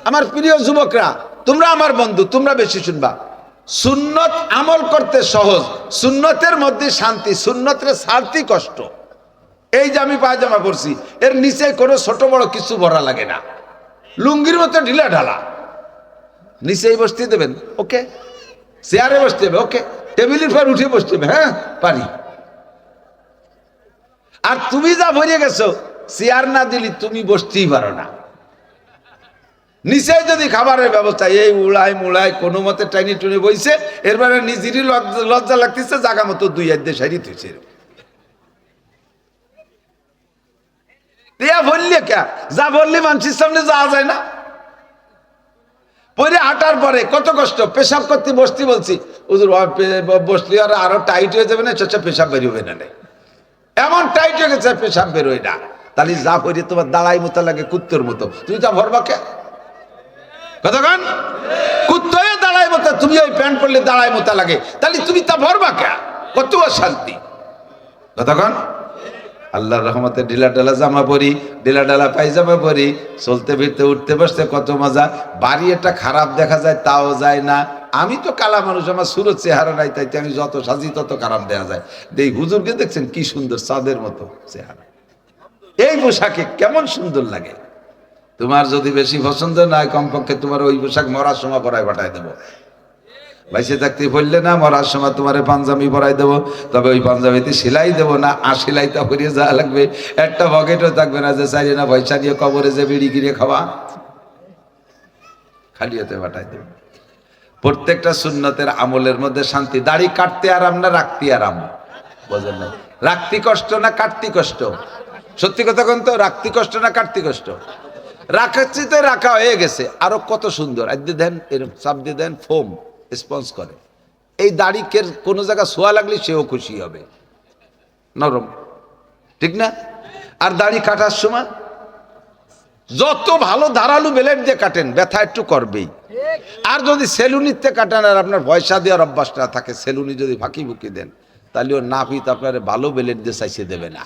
আমার প্রিয় যুবকরা, তোমরা আমার বন্ধু, তোমরা বেশি শুনবা। সুন্নত আমল করতে সহজ, সুন্নতের মধ্যে শান্তি, সুন্নতের ছাড়তে কষ্ট। এই যে আমি পায়জামা পরছি, এর নিচে কোনো ছোট বড় কিছু ভরা লাগে না, লুঙ্গির মতো ঢিলা ঢালা। নিচেই বসতে দেবেন, ওকে। চেয়ারে বসতে হবে, ওকে। টেবিলের পর উঠে বসতে হবে, হ্যাঁ পারি। আর তুমি যা ভরিয়ে গেছো, চেয়ার না দিলি তুমি বসতেই পারো না। নিচে যদি খাবারের ব্যবস্থা, এই উড়াই মুড়াই কোনো মতে টাইনি টুনে বইছে, এরপরে নিজেরই লজ্জা লাগতেছে, জায়গা মতো দুই আধে সারি তুইছে। বললে কে যা বললি মানুষের সামনে যাওয়া যায় না। পরে হাঁটার পরে কত কষ্ট, পেশাব করতে বসতে বলছি, বসলি আর আরো টাইট হয়ে যাবে না, পেশাব বেরোবে না, এমন টাইট হয়ে গেছে পেশাব বেরোয় না। তাহলে যা পরে তোমার দাঁড়াই মতো লাগে কুত্তর মতো, তুমি তা ভরবা কে? কতক্ষণ কুত্ত হয়ে দাঁড়াই মতো, তুমি ওই প্যান্ট পরলে দাঁড়াই মতো লাগে, তাহলে তুমি তা ভরবা কে? কত শান্তি। কতক্ষণ আল্লাহর রহমতে ঢিলা ঢালা জামা পরি, ঢিলা ঢালা পায়জামা পরি, চলতে ফিরতে উঠতে বসতে কত মজা। বাড়ি একটা খারাপ দেখা যায় তাও যায় না। আমি তো কালা মানুষ, আমার সুরত চেহারা নাই, তাইতে আমি যত সাজি তত খারাপ দেখা যায়। এই হুজুরকে দেখছেন কি সুন্দর, চাঁদের মতো চেহারা, এই পোশাকে কেমন সুন্দর লাগে। তোমার যদি বেশি পছন্দ না হয়, কমপক্ষে তোমার ওই পোশাক মরার সময় পরায় পাঠায় দেবো। বাইসে থাকতে বললে না, মরার সময় তোমার পাঞ্জাবি পরাই দেবো, তবে ওই পাঞ্জাবিতে সেলাই দেবো না, আর সেলাইটা করিয়ে যাওয়া লাগবে। একটা পকেটও থাকবে না যে চাইলে না পয়সা নিয়ে কবরে যে বিড়ি কিনে খাওয়া, খালি হতে পাঠাই দেবো। প্রত্যেকটা সুন্নতের আমলের মধ্যে শান্তি। দাড়ি কাটতে আরাম না রাখতে আরাম? বোঝেন না? রাখতে কষ্ট না কাটতে কষ্ট? সত্যি কথা কোন তো, রাখতে কষ্ট না কাটতে কষ্ট? রাখাচ্ছি তো, রাখা হয়ে গেছে, আরো কত সুন্দর আদ্যে দেন, এরকম চাপ দিয়ে দেন, ফোম স্পঞ্জ করে। এই দাড়িকে কোনো জায়গা ছোঁয়া লাগলে সেও খুশি হবে, নরম, ঠিক না? আর দাড়ি কাটার সময় যত ভালো ধারালু ব্লেড দিয়ে কাটেন, ব্যথা একটু করবেই। আর যদি সেলুনিতে কাটান, আর আপনার পয়সা দেওয়ার অভ্যাসটা থাকে, সেলুনি যদি ফাঁকি বুকি দেন, তাহলে ও নাপিত আপনার ভালো ব্লেড দিয়ে চাইছে দেবে না।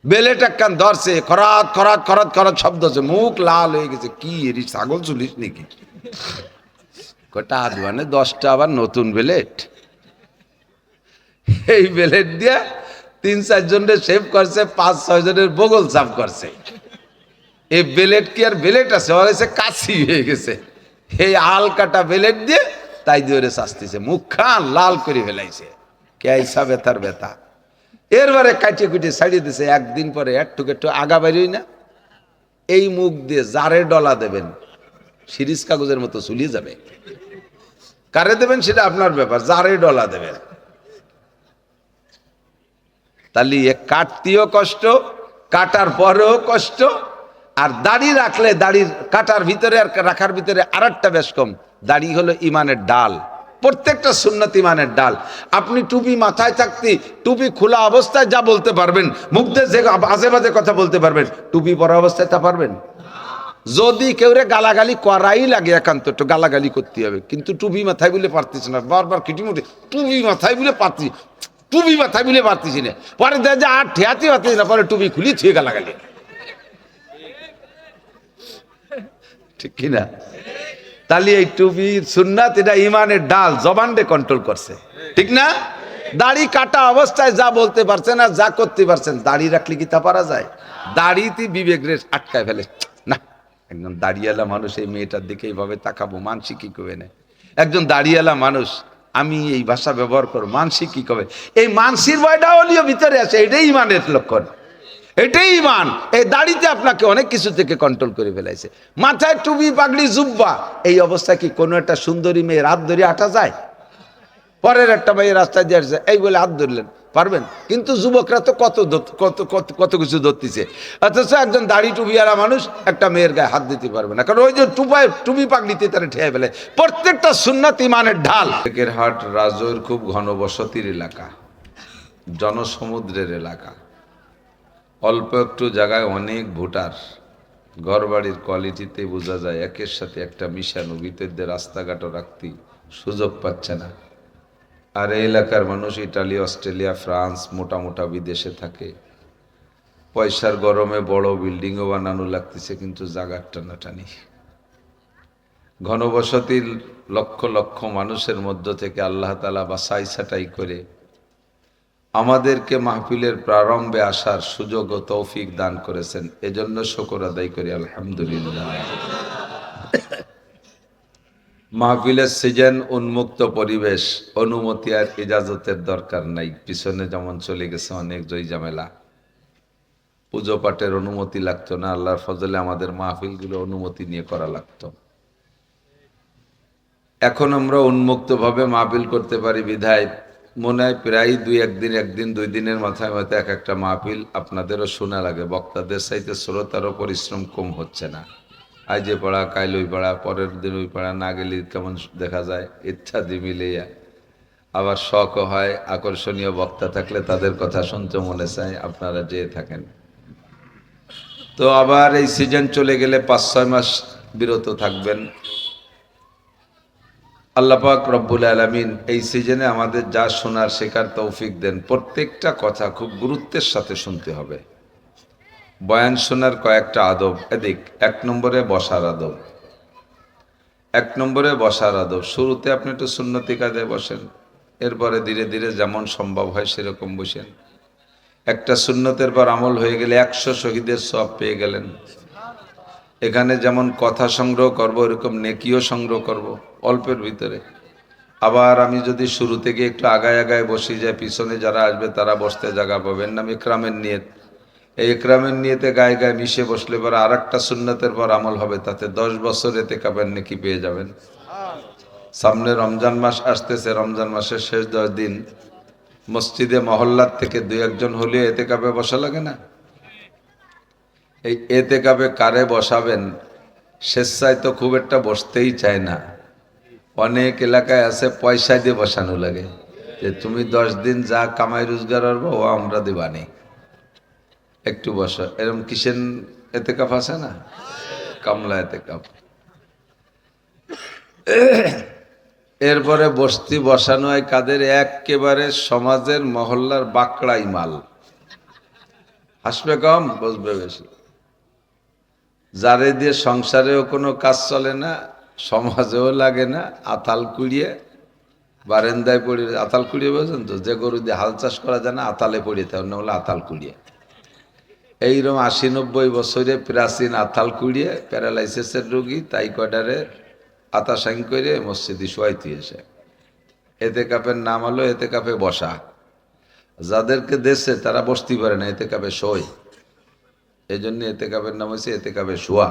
বেলেট একখান ধরছে, খরাত খরাত খরাত খরাত শব্দ হচ্ছে, মুখ লাল হয়ে গেছে। কি এরি ছাগল চুলিস নাকি? কটা আদবানে 10টা আবার নতুন বেলেট। এই বেলেট দিয়ে 3-4 জনের সেভ করছে, 5-6 জনের বগল সাফ করছে। এই বেলেট কি আর বেলেট আছে, হয়েছে কাশি হয়ে গেছে। এই আল কাটা বেলেট দিয়ে তাই দিয়ে শাস্তিছে, মুখ খান লাল করে ফেলাইছে। কে আইসা ব্যথার ব্যথা। এরবারে কাটিয়ে কুটিয়ে ছাড়িয়ে দিছে। একদিন পরে একটু একটু আগা বাইরই না, এই মুখ দিয়ে জারে ডলা দেবেন, সিরিজ কাগজের মতো চুলিয়ে যাবে। কারে দেবেন সেটা আপনার ব্যাপার, জারে ডলা দেবেন। তাহলে কাটতেও কষ্ট, কাটার পরেও কষ্ট। আর দাড়ি রাখলে, দাড়ির কাটার ভিতরে আর রাখার ভিতরে আর একটা বেশ কম। দাড়ি হলো ইমানের ডাল, প্রত্যেকটা সুন্নত ইমানের ডাল। আপনি টুপি মাথায় থাকতে, টুপি খোলা অবস্থায় যা বলতে পারবেন, মুখ দিয়ে যে আজে বাজে কথা বলতে পারবেন, টুপি পরা অবস্থায় তা পারবেন? যদি কেউ গালাগালি করাই লাগে, একান্ত একটু গালাগালি করতে হবে, কিন্তু টুপি মাথায় বলে পারতেছে না, বারবার কিটিমুটি টুপি মাথায় বলে পারছি, টুপি মাথায় বলে পারতেছি না, পরে দেয় যে আর ঠেয়াতে পারতেছি না, পরে টুপি খুলি থুয়ে গালাগালি, ঠিক কিনা? তাহলে এই টুপি সুন্নাত, এটা ইমানের ডাল, জবানকে কন্ট্রোল করছে, ঠিক না? দাড়ি কাটা অবস্থায় যা বলতে পারছেন আর যা করতে পারছেন, দাড়ি রাখলে কি তা পারা যায়? দাড়িতে বিবেক রে আটকায় ফেলে, না একদম দাড়িওয়ালা মানুষ এই মেয়েটার দিকে এইভাবে তাকাবো, মানসিক কি কবে না? একজন দাড়িওয়ালা মানুষ, আমি এই ভাষা ব্যবহার করবো, মানসিক কি কবে? এই মানসির ভয়টা হলিও ভিতরে আছে, এটাই ইমানের লক্ষণ, এটাই ইমান। এই দাড়িতে আপনাকে অনেক কিছু থেকে কন্ট্রোল করে ফেলাইছে। মাথায় টুপি পাগড়ি জুব্বা, এই অবস্থা কি কোনো একটা সুন্দরী মেয়ের হাত ধরে আটা যায়? পরের একটা মেয়ে রাস্তায় দিয়ে আসছে, এই বলে হাত ধরলেন, পারবেন? কিন্তু যুবকরা তো কত কত কত কত কিছু ধরতেছে, অথচ একজন দাড়ি টুপিওয়ালা মানুষ একটা মেয়ের গায়ে হাত দিতে পারবে না, কারণ ওই যে টুপি পাগড়িতে তারা ঠেয়ে ফেলে। প্রত্যেকটা সুন্নাত ইমানের ঢাল। হাট রাজৌর খুব ঘনবসতির এলাকা, জনসমুদ্রের এলাকা, অল্প একটু জায়গায় অনেক ভোটার। ঘর বাড়ির কোয়ালিটিতে বোঝা যায় একের সাথে একটা মিশানো, ভিতরদের রাস্তাঘাটও রাখতে সুযোগ পাচ্ছে না। আর এই এলাকার মানুষ ইটালি, অস্ট্রেলিয়া, ফ্রান্স, মোটা মোটা বিদেশে থাকে। পয়সার গরমে বড় বিল্ডিংও বানানো লাগতেছে, কিন্তু জায়গার টানাটানি। ঘনবসতির লক্ষ লক্ষ মানুষের মধ্য থেকে আল্লাহ তাআলা বাছাই ছাঁটাই করে আমাদেরকে মাহফিলের প্রারম্ভে আসার সুযোগ ও তৌফিক দান করেছেন, এজন্য শুকর আদায় করি আলহামদুলিল্লাহ। মাহফিলের সিজন, উন্মুক্ত পরিবেশ, অনুমতি আর ইজাজতের দরকার নাই। পিছনে যেমন চলে গেছে অনেক জয় ঝামেলা, পুজো পাঠের অনুমতি লাগতো না, আল্লাহর ফজলে আমাদের মাহফিলগুলো অনুমতি নিয়ে করা লাগতো। এখন আমরা উন্মুক্তভাবে মাহফিল করতে পারি বিধায় মনে হয় প্রায় একদিন 2 দিনের মাথায় মাথায় এক একটা মাহফিল আপনাদেরও শোনা লাগে। বক্তাদের চাইতে শ্রোতারও পরিশ্রম কম হচ্ছে না। আজ যে পড়া, কাইল ওই পড়া, পরের দিন ওই পড়া, না গেলে কেমন দেখা যায় ইত্যাদি মিলিয়ে। আবার শখও হয়, আকর্ষণীয় বক্তা থাকলে তাদের কথা শুনতে মনে চায়, আপনারা যেয়ে থাকেন। তো আবার এই সিজন চলে গেলে 5-6 মাস বিরত থাকবেন। আল্লাহ পাক রব্বুল আলামিন এই সিজনে আমাদের যা শোনার শেখার তৌফিক দেন। প্রত্যেকটা কথা খুব গুরুত্বের সাথে শুনতে হবে। বয়ান শোনার কয়েকটা আদব এদিক। 1 নম্বরে বসার আদব। 1 নম্বরে বসার আদব। শুরুতে আপনি একটু সুন্নতি কায়দায় বসেন, এরপরে ধীরে ধীরে যেমন সম্ভব হয় সেরকম বসেন। একটা সুন্নতের পর আমল হয়ে গেলে 100 শহীদের সওয়াব পেয়ে গেলেন। এখানে যেমন কথা সংগ্রহ করব, এরকম নেকিও সংগ্রহ করব অল্পের ভিতরে। আবার আমি যদি শুরু থেকে একটু আগায় আগায় বসি যায়, পিছনে যারা আসবে তারা বসতে জায়গা পাবেন না। ইকরামের নিয়ত, এই ইকরামের নিয়তে গায়ে গায়ে মিশে বসলে পরে আর একটা সুন্নতের পর আমল হবে, তাতে 10 বছর এতেকাবের নেকি পেয়ে যাবেন। সামনে রমজান মাস আসতেছে, রমজান মাসের শেষ 10 দিন মসজিদে মহল্লার থেকে 2-1 জন হলেও এতেকাবে বসা লাগে না? এই এতেকাবে কারে বসাবেন? স্বেচ্ছায় তো খুব একটা বসতেই চায় না। অনেক এলাকায় আছে পয়সা দিয়ে বসানো লাগে, যে তুমি 10 দিন যা কামাই রোজগার করবো ও আমরা দিবানি, একটু বসো। এরকম কিসেন এতেকাফ আছে না? কামলা এতেকাফ। এরপরে বস্তি বসানো হয় কাদের? একেবারে সমাজের মহল্লার বাকড়াই মাল। হাসবে কম, বসবে বেশি। যারে দিয়ে সংসারেও কোনো কাজ চলে না, সমাজেও লাগে না, আতাল কুড়িয়ে বারেন্দায় পড়ে। আতাল কুড়িয়ে বোঝেন তো? যে গরু দিয়ে হাল চাষ করা যায় না, আতালে পড়িয়ে থাকে, অন্য হলো আতাল কুড়িয়ে। এইরকম 80-90 বছরে প্রাচীন আতাল কুড়িয়ে প্যারালাইসিসের রোগী, তাই কয়ডারে আতা সাইন করে মসজিদে শোয়াইতে এসে। এতেকাফের নাম হলো এতেকাফে বসা। যাদেরকে দেশে তারা বসতে পারে না, এতেকাফে শোয়। এই জন্য এতেকাফের নাম হয়েছে এতেকাফে শোয়া।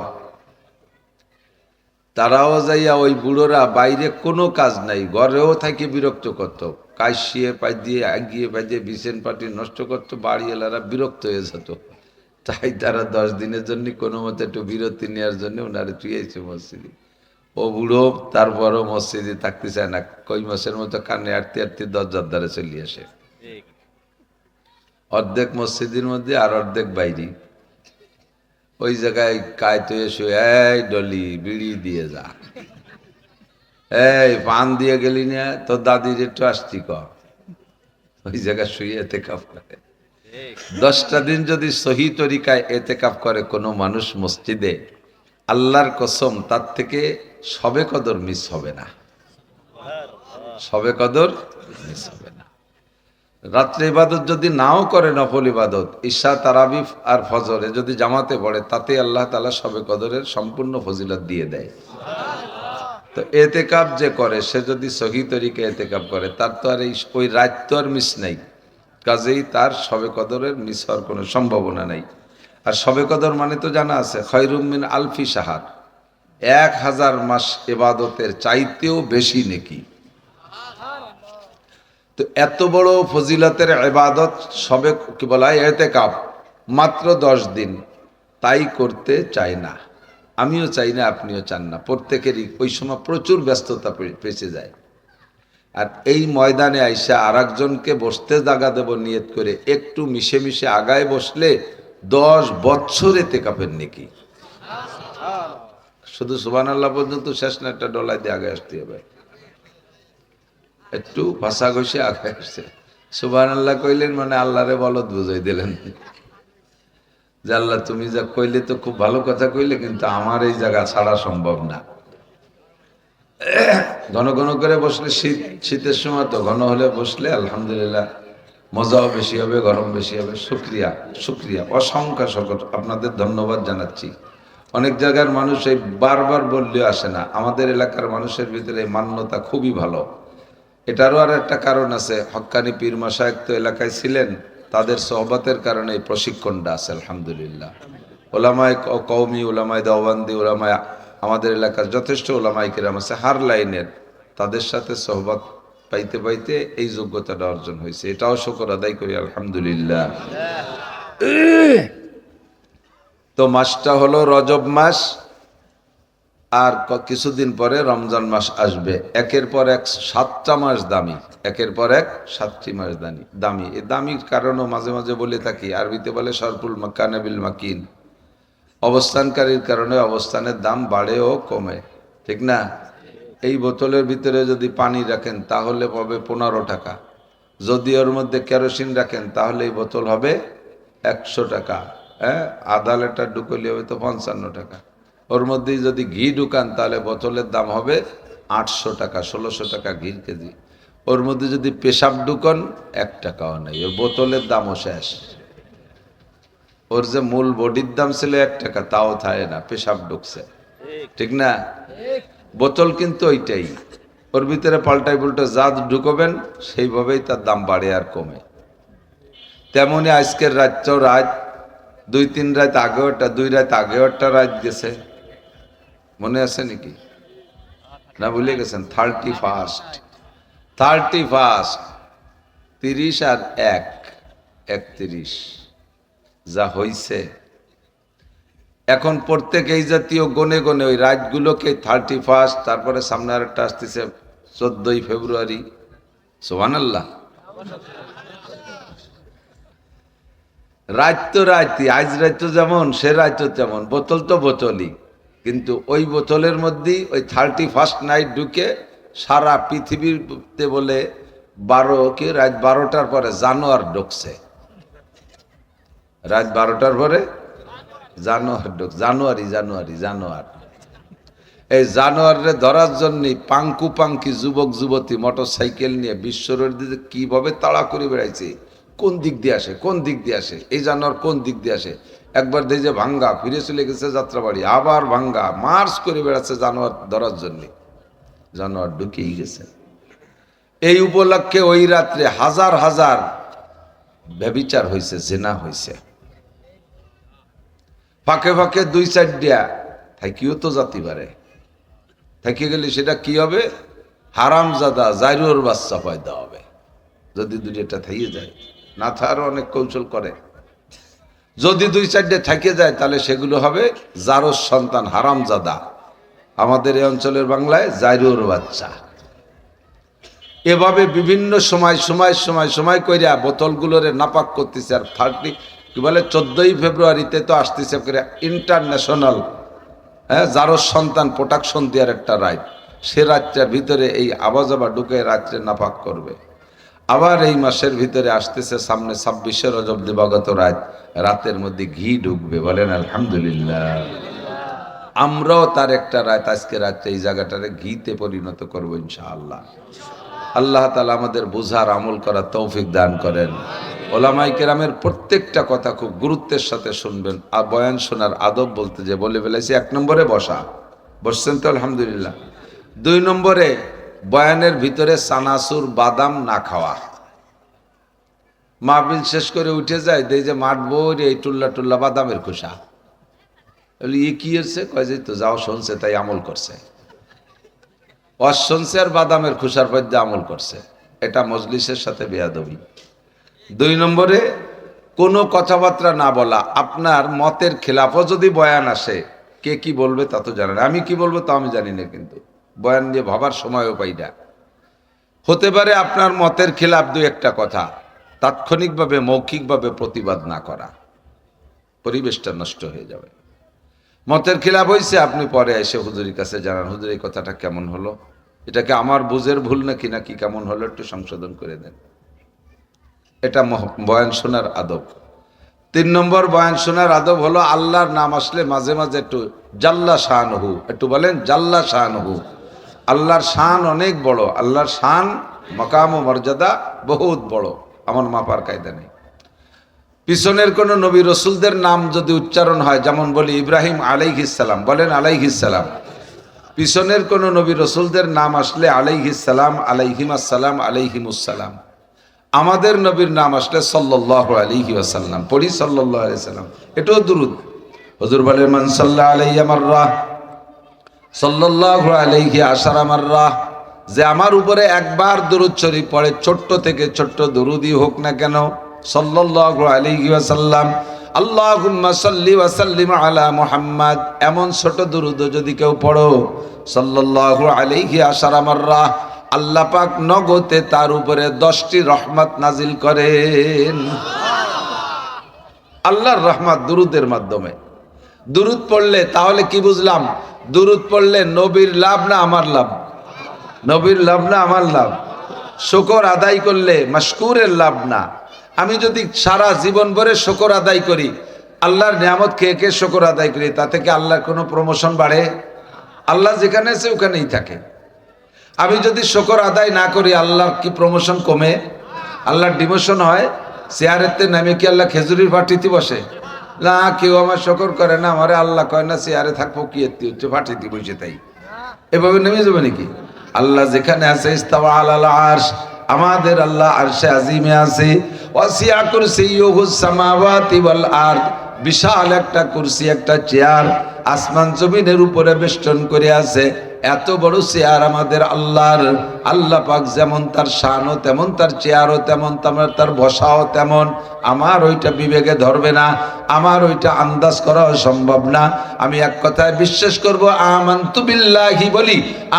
তারাও যাইয়া ওই বুড়োরা বাইরে কোনো কাজ নাই, ঘরেও থাকি বিরক্ত করতো, কাশিয়ে পাই দিয়ে আগিয়ে পাই দিয়ে বিছেন পাটি নষ্ট করতো, বাড়ি এলারা বিরক্ত হয়ে যেত। তাই তারা 10 দিনের জন্য কোনো মতে একটু বিরতি নেওয়ার জন্য ওনারা চুয়েছে মসজিদে। ও বুড়ো তারপরও মসজিদে থাকতে চায় না, কই মাসের মতো কানে আটতে আটতে দরজার দ্বারে চলে আসে। অর্ধেক মসজিদের মধ্যে আর অর্ধেক বাইরে। ওই জায়গায় কায়তো এসে, এই ডলি বিড়ি দিয়ে যা, এই পান দিয়ে গেলি না, তোর দাদির একটু আসতি ক। ওই জায়গায় শুয়ে এতেকাফ করে। 10টা দিন যদি সহি তরিকায় এতেকাফ করে কোনো মানুষ মসজিদে, আল্লাহর কসম তার থেকে সবে কদর মিস হবে না। সবে কদর মিস হবে না। রাত্রে ইবাদত যদি নাও করে, নফল ইবাদত ঈশা, তারাবি আর ফজরে যদি জামাতে পড়ে, তাতে আল্লাহ তাআলা সবে কদরের সম্পূর্ণ ফজিলত দিয়ে দেয়। তো এতেকাব যে করে, সে যদি সহি তরিকে এতেকাব করে, তার তো আর ওই রাত তো আর মিস নাই, কাজেই তার সবে কদরের মিস হওয়ার কোনো সম্ভাবনা নাই। আর সবে কদর মানে তো জানা আছে, খয়রুম মিন আলফি শাহর, 1000 মাস ইবাদতের চাইতেও বেশি নেকি। তো এত বড় ফজিলতের ইবাদত সবে কি বলা হয় ইতিকাফ, মাত্র 10 দিন, তাই করতে চায় না। আমিও চাই না, আপনিও চান না। প্রত্যেকেরই ওই সময় প্রচুর ব্যস্ততা পেঁচে যায়। আর এই ময়দানে আইসা আর একজনকে বসতে জায়গা দেব নিয়ত করে একটু মিশে মিশে আগায় বসলে 10 বছর ইতিকাফের নেকি। শুধু সুবহানাল্লাহ পর্যন্ত শেষ না, একটা ডলায় দিয়ে আগে আসতে হবে। একটু ভাষা ঘষে আগে আসছে, সুবহানাল্লাহ কইলেন মানে আল্লাহরে বলদ বুঝাই দিলেন যে আল্লাহ তুমি যা কইলে তো খুব ভালো কথা কইলে, কিন্তু আমার এই জায়গা ছাড়া সম্ভব না। ঘন ঘন করে বসলে শীতের সময় তো ঘন হলে বসলে আলহামদুলিল্লাহ মজাও বেশি হবে, গরম বেশি হবে। শুক্রিয়া, শুক্রিয়া, অসংখ্য সকল আপনাদের ধন্যবাদ জানাচ্ছি। অনেক জায়গার মানুষ এই বারবার বললেও আসে না, আমাদের এলাকার মানুষের ভিতরে মান্যতা খুবই ভালো। এটারও আর একটা কারণ আছে, হক্কানি পীর মাশায়েখ তো এলাকায় ছিলেন, তাদের সোহবতের কারণে এই প্রশিক্ষণটা আছে আলহামদুলিল্লাহ। ওলামায় কওমি, ওলামায় দেওবন্দি, ওলামায় আমাদের এলাকার যথেষ্ট ওলামায়ে কেরাম আছে হার লাইনের, তাদের সাথে সোহবত পাইতে পাইতে এই যোগ্যতাটা অর্জন হয়েছে। এটাও শুকর আদায় করি আলহামদুলিল্লাহ। তো মাসটা হলো রজব মাস, আর কিছুদিন পরে রমজান মাস আসবে। একের পর এক 7টা মাস দামি, একের পর এক 7টি মাস দামি। এই দামির কারণও মাঝে মাঝে বলে থাকি, আরবিতে বলে সরফুল মাকান বিল মাকিন, অবস্থানকারীর কারণে অবস্থানের দাম বাড়ে ও কমে, ঠিক না? এই বোতলের ভিতরে যদি পানি রাখেন তাহলে পাবে 15 টাকা, যদি ওর মধ্যে কেরোসিন রাখেন তাহলে এই বোতল হবে 100 টাকা। হ্যাঁ, আধা লিটার ঢুকলি হবে তো 55 টাকা। ওর মধ্যেই যদি ঘি ঢুকান তাহলে বোতলের দাম হবে 800 টাকা, 1600 টাকা ঘির কেজি। ওর মধ্যে যদি পেশাব ঢুকান 1 টাকাও নেই, ওই বোতলের দামও শেষ। ওর যে মূল বডির দাম ছিল 1 টাকা, তাও থাকে না, পেশাব ঢুকছে, ঠিক না? বোতল কিন্তু ওইটাই, ওর ভিতরে পাল্টাই পুল্টা যা ঢুকবেন সেইভাবেই তার দাম বাড়ে আর কমে। তেমনি আজকের রাতটাও রাত, 2-3 রাত আগেও একটা, 2 রাত আগেও একটা রাত গেছে, মনে আছে নাকি? না ভুলে গেছেন? 31, 30 আর 1, 31 যা হইছে। এখন প্রত্যেক এই জাতীয় গনে গনে ওই রাতগুলোকে 31, তারপরে সামনে আর একটা আসতেছে 14ই ফেব্রুয়ারি। সুবহানাল্লাহ। রাত তো রাতই, আজ রাত যেমন সে রাত তেমন, বোতল তো বোতলই, কিন্তু ওই বোতলের মধ্যেই ওই 31 নাইট ঢুকে সারা পৃথিবীতে বলে 12 কি রাত 12টার পরে জানোয়ার ঢুকছে। রাত 12টার পরে জানোয়ার জানোয়ার। এই জানোয়ারে ধরার জন্য পাঙ্কু পাঙ্কি যুবক যুবতী মোটর সাইকেল নিয়ে বিশ্বরোড দিয়ে কিভাবে তাড়া করে বেড়াইছে, কোন দিক দিয়ে আসে, কোন দিক দিয়ে আসে, এই জানোয়ার কোন দিক দিয়ে আসে। একবার দেখে যে ভাঙ্গা ফিরে চলে গেছে যাত্রাবাড়ি, আবার ভাঙ্গা মার্চ করে বেড়াচ্ছে জানোয়ার ধরার জন্য। জানোয়ার ঢুকেই গেছে। এই উপলক্ষে ওই রাত্রে হাজার হাজার ব্যভিচার হয়েছে, জেনা হয়েছে। ফাঁকে ফাঁকে 2-4টা থাকিও তো জাতি পারে, থেকে গেলে সেটা কি হবে? হারামজাদা জাইরুর বাচ্চা পয়দা হবে যদি 2টা থাইয়ে যায়। না থাকারও অনেক কৌশল করে। যদি 2-4টে থেকে যায় তাহলে সেগুলো হবে জারোর সন্তান, হারামজাদা। আমাদের এই অঞ্চলের বাংলায় জাইরুর বাচ্চা। এভাবে বিভিন্ন সময় কইরা বোতলগুলোরে নাপাক করতেছে। আর 14ই ফেব্রুয়ারিতে তো আসতেছে ইন্টারন্যাশনাল জারোর সন্তান প্রোটেকশন দেওয়ার একটা রাত। সে রাতটার ভিতরে এই আবাজাবা ঢুকে রাত্রে নাপাক করবে। আবার এই মাসের ভিতরে আসতেছে সামনে 26শে রজব দিবাগত রাত, রাতের মধ্যে ঘি ঢুকবে, বলেন আলহামদুলিল্লাহ। আমরাও তার একটা রাত, আজকে রাত্রে এই জায়গাটারে ঘিতে পরিণত করবো ইনশাআল্লাহ। আল্লাহ তাআলা আমাদের বুঝার আমল করার তৌফিক দান করেন। ওলামায়ে কেরামের প্রত্যেকটা কথা খুব গুরুত্বের সাথে শুনবেন। আর বয়ান শোনার আদব বলতে যে বলে ফেলেছি, 1 নম্বরে বসছেন তো আলহামদুলিল্লাহ। 2 নম্বরে বয়ানের ভিতরে চানাচুর বাদাম না খাওয়া। মাহফিল শেষ করে উঠে যায়, দেই যে মাঠ বই এই টুল্লা বাদামের খোসা। ই কি হচ্ছে? কয় যে তো যাও শুনছে তাই আমল করছে। শুনছে আর বাদামের খোসার মধ্যে আমল করছে, এটা মজলিসের সাথে বেয়াদবি। 2 নম্বরে কোনো কথাবার্তা না বলা। আপনার মতের খেলাফও যদি বয়ান আসে, কে কি বলবে তা তো জানেন, আমি কি বলবো তা আমি জানি না, কিন্তু বয়ান নিয়ে ভাবার সময়ও পাই না। হতে পারে আপনার মতের খেলাফ 2-1টা কথা, তাৎক্ষণিকভাবে মৌখিকভাবে প্রতিবাদ না করা, পরিবেশটা নষ্ট হয়ে যাবে। মতের খিলাফ হয়েছে, আপনি পরে এসে হুজুরের কাছে জানান, হুজুর এই কথাটা কেমন হলো, এটাকে আমার বুঝের ভুল নাকি কেমন হলো, একটু সংশোধন করে দেন। এটা বয়ান শোনার আদব। 3 নম্বর বয়ান শোনার আদব হলো আল্লাহর নাম আসলে মাঝে মাঝে একটু জাল্লা শানহু, একটু বলেন জাল্লা শানহু। আল্লাহর শান অনেক বড়, আল্লাহর শান মাকাম ও মর্যাদা বহুত বড়, আমার মাপার কায়দা নেই। পিছনের কোন নবী রসুলদের নাম যদি উচ্চারণ হয়, যেমন বলি ইব্রাহিম আলাইহিস সালাম, বলেন আলাইহিস সালাম। পিছনের কোন নবী রসুলদের নাম আসলে আলাইহিস সালাম, আলাইহিম আসসালাম, আলাইহিমুসসালাম। আমাদের নবীর নাম আসলে সাল্লাল্লাহু আলাইহি ওয়াসাল্লাম, পড়ি সাল্লাল্লাহু আলাইহি ওয়াসাল্লাম, এটাও দুরূদ। হুজুর বলেন মান সাল্লা আলাইয়া মাররা সাল্লাল্লাহু আলাইহি আশারা মাররা, যে আমার উপরে একবার দুরূদ শরীফ পড়ে, ছোট্ট থেকে ছোট্ট দুরূদই হোক না কেন, সাল্লাল্লাহু আলাইহি ওয়াসাল্লাম, আল্লাহুম্মা সাল্লি ওয়া সাল্লিম আলা মুহাম্মাদ, এমন ছোট দুরূদ যদি কেউ পড়ো সাল্লাল্লাহু আলাইহি আশারা মাররা, আল্লাহ পাক নগদে তার উপরে 10টি রহমত নাজিল করেন। আল্লাহর রহমত দুরূদের মাধ্যমে। দুরূদ পড়লে তাহলে কি বুঝলাম? দুরূদ পড়লে নবীর লাভ না আমার লাভ? নবীর লাভ না আমার লাভ? শুকর আদায় করলে মাশকুরের লাভ না? আমি যদি সারা জীবন ভরে শুকর আদায় করি, আল্লাহর নিয়ামত খেয়ে খেয়ে শুকর আদায় করি, তাতে কি আল্লাহর কোনো প্রমোশন বাড়ে? আল্লাহ যেখানে আছে ওখানেই থাকে। আমি যদি শুকর আদায় না করি, আল্লাহর কি প্রমোশন কমে? আল্লাহর ডিমোশন হয়? চেয়ারেতে নামে কি আল্লাহ খেজুরির পাটিতে বসে? না, কেউ আমার শুকর করে না, আমারে আল্লাহ কয় না চেয়ারে থাকবো কি এতে হচ্ছে, পাটিতে বসে, তাই এভাবে নেমে যাবে নাকি? আল্লাহ যেখানে আছে ইস্তাওয়া আলাল আরশ, আমাদের আল্লাহ আরশে আজিমে আছে। ওয়াসিয়া কুরসিয়ুহুস সামাওয়াতি ওয়াল আরদ, বিশাল একটা কুরসি, একটা চেয়ার আসমান জমিনের উপরে বেষ্টন করে আছে। এত বড় চেয়ার আমাদের আল্লাহর। আল্লাহ পাক যেমন তার শানও তেমন, তার চেয়ারও তেমন, তার বসাও তেমন। আমার ওইটা বিবেকে ধরবে না, আমার ওইটা আন্দাজ করাও সম্ভব না। আমি এক কথায় বিশ্বাস করব, আমানতু বিল্লাহি, বলি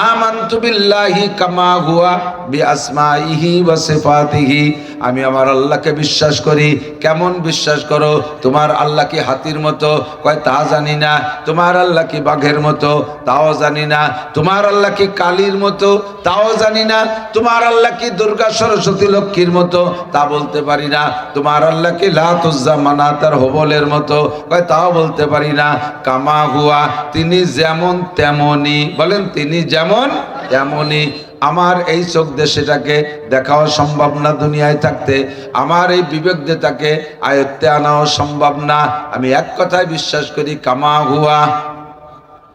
আমানতু বিল্লাহি কামা হুয়া বিআসমাইহি ওয়া সিফাতিহি, আমি আমার আল্লাহকে বিশ্বাস করি। কেমন বিশ্বাস করো? তোমার আল্লাহ কি হাতির মতো? কয় তা জানি না। তোমার আল্লাহ কি বাঘের মতো? তাও জানি না। তোমার আল্লাহ কি কালীর মতো? তাও জানি না। তোমার আল্লাহ কি দুর্গা সরস্বতী লক্ষ্মীর মতো? তা বলতে পারি না। তোমার আল্লাহ কি লাত উজ্জা মানাত আর হুবলের মতো? কয় তাও বলতে পারি না। কামা হুয়া, তিনি যেমন তেমনি, বলেন তিনি যেমন তেমনি। আমার এই চোখ দিয়ে সেটাকে দেখাও সম্ভব না দুনিয়ায় থাকতে, আমার এই বিবেক দিয়ে তাকে আয়ত্তে আনাও সম্ভব না। আমি এক কথায় বিশ্বাস করি, কামা হুয়া,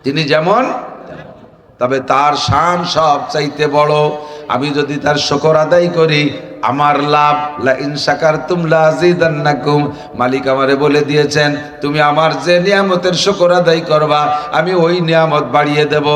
তিনি যেমন, তবে তার শান সব চাইতে বড়। আমি যদি তার শুকর আদায় করি, আমার লাভ। লা ইন শাকারতুম লা আযীদান্নাকুম, মালিক আমারে বলে দিয়েছেন, তুমি আমার যে নিয়ামতের শুকর আদায় করবা, আমি ওই নিয়ামত বাড়িয়ে দেব।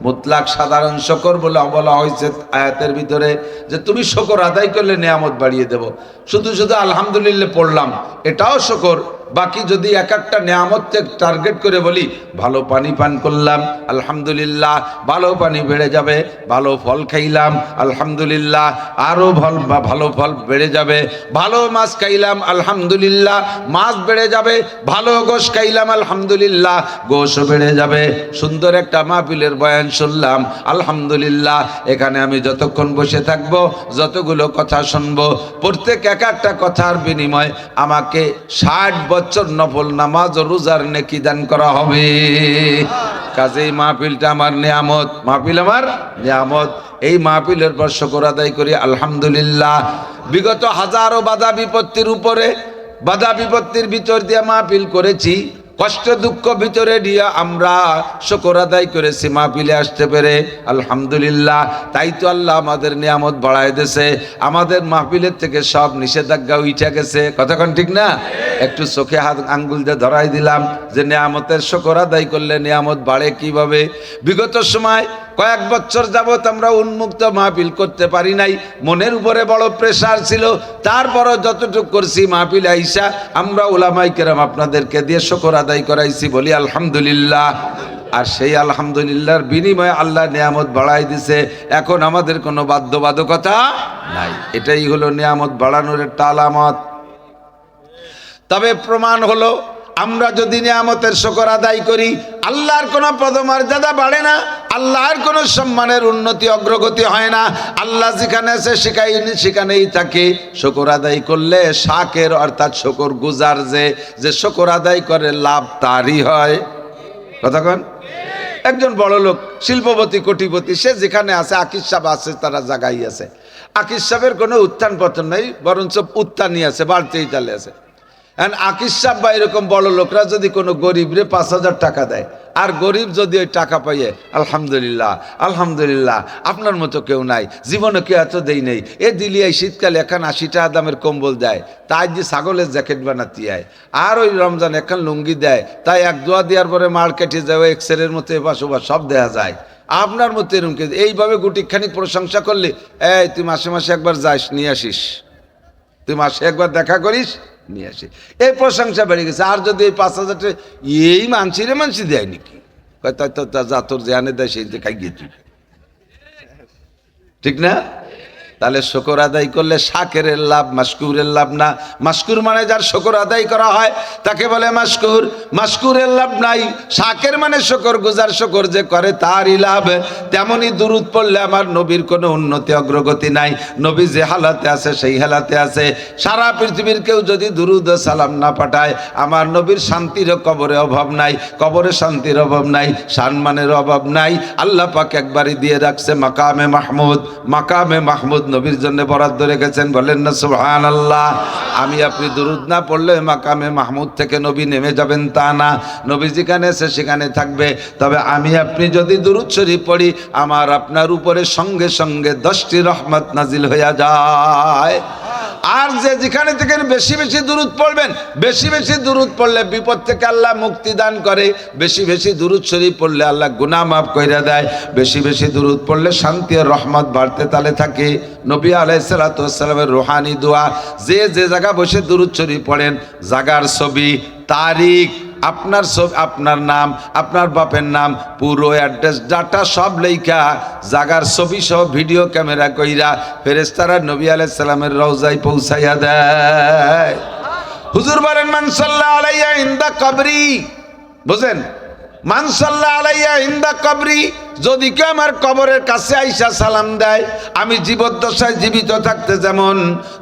মুতলাক সাধারণ শুকর বলে বলা হয়েছে আয়াতের ভিতরে, যে তুমি শুকর আদায় করলে নিয়ামত বাড়িয়ে দেব। শুধু শুধু আলহামদুলিল্লাহ পড়লাম, এটাও শুকর। বাকি যদি এক একটা নিয়ামতকে টার্গেট করে বলি, ভালো পানি পান করলাম আলহামদুলিল্লাহ, ভালো পানি বেড়ে যাবে। ভালো ফল খাইলাম আলহামদুলিল্লাহ, আরো ভালো ফল বেড়ে যাবে। ভালো মাছ খাইলাম আলহামদুলিল্লাহ, মাছ বেড়ে যাবে। ভালো গোশ খাইলাম আলহামদুলিল্লাহ, গোশও বেড়ে যাবে। সুন্দর একটা মাহফিলের বয়ান শুনলাম আলহামদুলিল্লাহ, এখানে আমি যতক্ষণ বসে থাকবো, যতগুলো কথা শুনবো, প্রত্যেক এক একটা কথার বিনিময় আমাকে 60 বছর নফল নামাজ ও রোজার নেকি দান করা হবে। কাজেই মাহফিলটা আমার নিয়ামত, মাহফিল আমার নিয়ামত। এই মাহফিলের পর শুকর আদায় করি আলহামদুলিল্লাহ। বিগত হাজারো বাধা বিপত্তির উপরে, বাধা বিপত্তির ভিতর দিয়ে মাহফিল করেছি, কষ্ট দুঃখ ভিতরে দিয়ে আমরা শুকর আদায় করেছি মাহফিলে আসতে পেরে আলহামদুলিল্লাহ। তাই তো আল্লাহ আমাদের নিয়ামত বাড়ায় দিয়েছে, আমাদের মাহফিলের থেকে সব নিষেধাজ্ঞা উঠে গেছে। কথাক্ষণ ঠিক না? একটু চোখে হাত আঙ্গুল দিয়ে ধরাই দিলাম যে নিয়ামতের শুকর আদায় করলে নিয়ামত বাড়ে কিভাবে। বিগত সময় কয়েক বছর যাবত আমরা উন্মুক্ত মাহফিল করতে পারি নাই, মনের উপরে বড় প্রেসার ছিল। তারপরও যতটুকু করছি মাহফিল আইসা আমরা উলামায়ে কেরাম আপনাদেরকে দিয়ে শুকর আদায় করাইছি, বলি আলহামদুলিল্লাহ। আর সেই আলহামদুলিল্লাহর বিনিময়ে আল্লাহ নিয়ামত বাড়াই দিছে। এখন আমাদের কোনো বাধ্যবাধকতা নাই, এটাই হলো নিয়ামত বাড়ানোর একটা আলামত। তবে প্রমাণ হলো, আমরা যদি নিয়ামতের শুকর আদায় করি, আল্লাহর কোনো পদমর্যাদা বাড়ে না, আল্লাহর কোনো সম্মানের উন্নতি অগ্রগতি হয় না। আল্লাহ যেখানে আছে সেখানেই থাকে। শুকর আদায় করলে শাকের অর্থাৎ শুকর গুজার যে শুকর আদায় করে লাভ তারই হয়। কতক্ষণ? একজন বড় লোক, শিল্পপতি, কোটিপতি, সে যেখানে আছে, আকিস সাহেব আছে, তারা জায়গায় আছে। আকিস সাহেবের কোনো উত্থান পতন নেই, বরঞ্চ উত্থানই আছে, বাড়তেই চালে আছে। আকিস সাহেব বা এরকম বড় লোকরা যদি কোনো গরিবরে 5,000 টাকা দেয়, আর গরিব যদি ওই টাকা পাইয়ে আলহামদুলিল্লাহ আলহামদুলিল্লাহ, আপনার মতো কেউ নাই, জীবনে কেউ এত দেই নেই, এ দিলি এই শীতকালে এখন 80 টাকা দামের কম্বল দেয়, তাই যে ছাগলের জ্যাকেট বানাতে হয়, আর ওই রমজান এখন লুঙ্গি দেয়, তাই এক দোয়া দেওয়ার পরে মার কেটে যায়, ওই এক্সরের মতো এপাশ ওপাশ সব দেয়া যায়, আপনার মতো এরকম এইভাবে গুটিখানি প্রশংসা করলে, এই তুই মাসে মাসে একবার যাস, নিয়ে আসিস, তুই মাসে একবার দেখা করিস, নিয়ে আসি, এই প্রশংসা বেড়ে গেছে। আর যদি এই 5,000 এই মানসি দেয় নাকি, যা তোর যে আনে দেয় সেই খাই গিয়ে তুই, ঠিক না? তাহলে শুকর আদায় করলে শাকেরের লাভ, মাশকুরের লাভ না। মাশকুর মানে যার শুকর আদায় করা হয় তাকে বলে মাশকুর, মাশকুরের লাভ নাই। শাকের মানে শুকর গুজার, শুকর যে করে তারই লাভ। তেমনি দুরুদ পড়লে আমার নবীর কোনো উন্নতি অগ্রগতি নাই, নবী যে হালাতে আছে সেই হালাতে আছে। সারা পৃথিবীর কেউ যদি দুরুদ ও সালাম না পাঠায়, আমার নবীর শান্তির কবরে অভাব নাই, কবরে শান্তির অভাব নাই, সম্মানের অভাব নাই। আল্লাহ পাক একবারই দিয়ে রাখছে মাকামে মাহমুদ, মাকামে মাহমুদ নবীর জন্য বরাদ্দ রেখেছেন, বলেন না সুবহানাল্লাহ। আমি আপনি দুরুদ না পড়লে মাকামে মাহমুদ থেকে নবী নেমে যাবেন তা না, নবী যেখানে আছে সেখানে থাকবে। তবে আমি আপনি যদি দুরুদ শরীফ পড়ি, আমার আপনার উপরে সঙ্গে সঙ্গে 10টি রহমত নাজিল হয়ে যায়। আর যে যেখানে থেকে বেশি বেশি দুরুদ পড়বেন, বেশি বেশি দুরুদ পড়লে বিপদ থেকে আল্লাহ মুক্তি দান করে, বেশি বেশি দুরুদ শরীফ পড়লে আল্লাহ গুনাহ মাফ কইরা দেয়, বেশি বেশি দুরুদ পড়লে শান্তি আর রহমত বাড়তে তালে থাকে। নবী আলাইহিস সালাতু ওয়াস সালামের রুহানি দোয়া, যে যে জায়গা বসে দুরুদ শরীফ পড়েন, জায়গার ছবি, তারিখ, আপনার সব, আপনার নাম, আপনার বাপের নাম, পুরো অ্যাড্রেস ডাটা সব লেখা, জাগার ছবি সব ভিডিও ক্যামেরা কইরা ফেরেশতারা নবী আলাইহিস সালামের রওজায় পৌঁছাইয়া দেয়। হুজুর বলেন মান সাল্লা আলাইয়া ইনদা কবরি, বুঝেন, মান সাল্লা আলাইয়া ইনদা কবরি, যদি কেউ আমার কবরের কাছে আইসা সালাম দেয়, আমি জীবদ্দশায় জীবিত থাকতে যেমন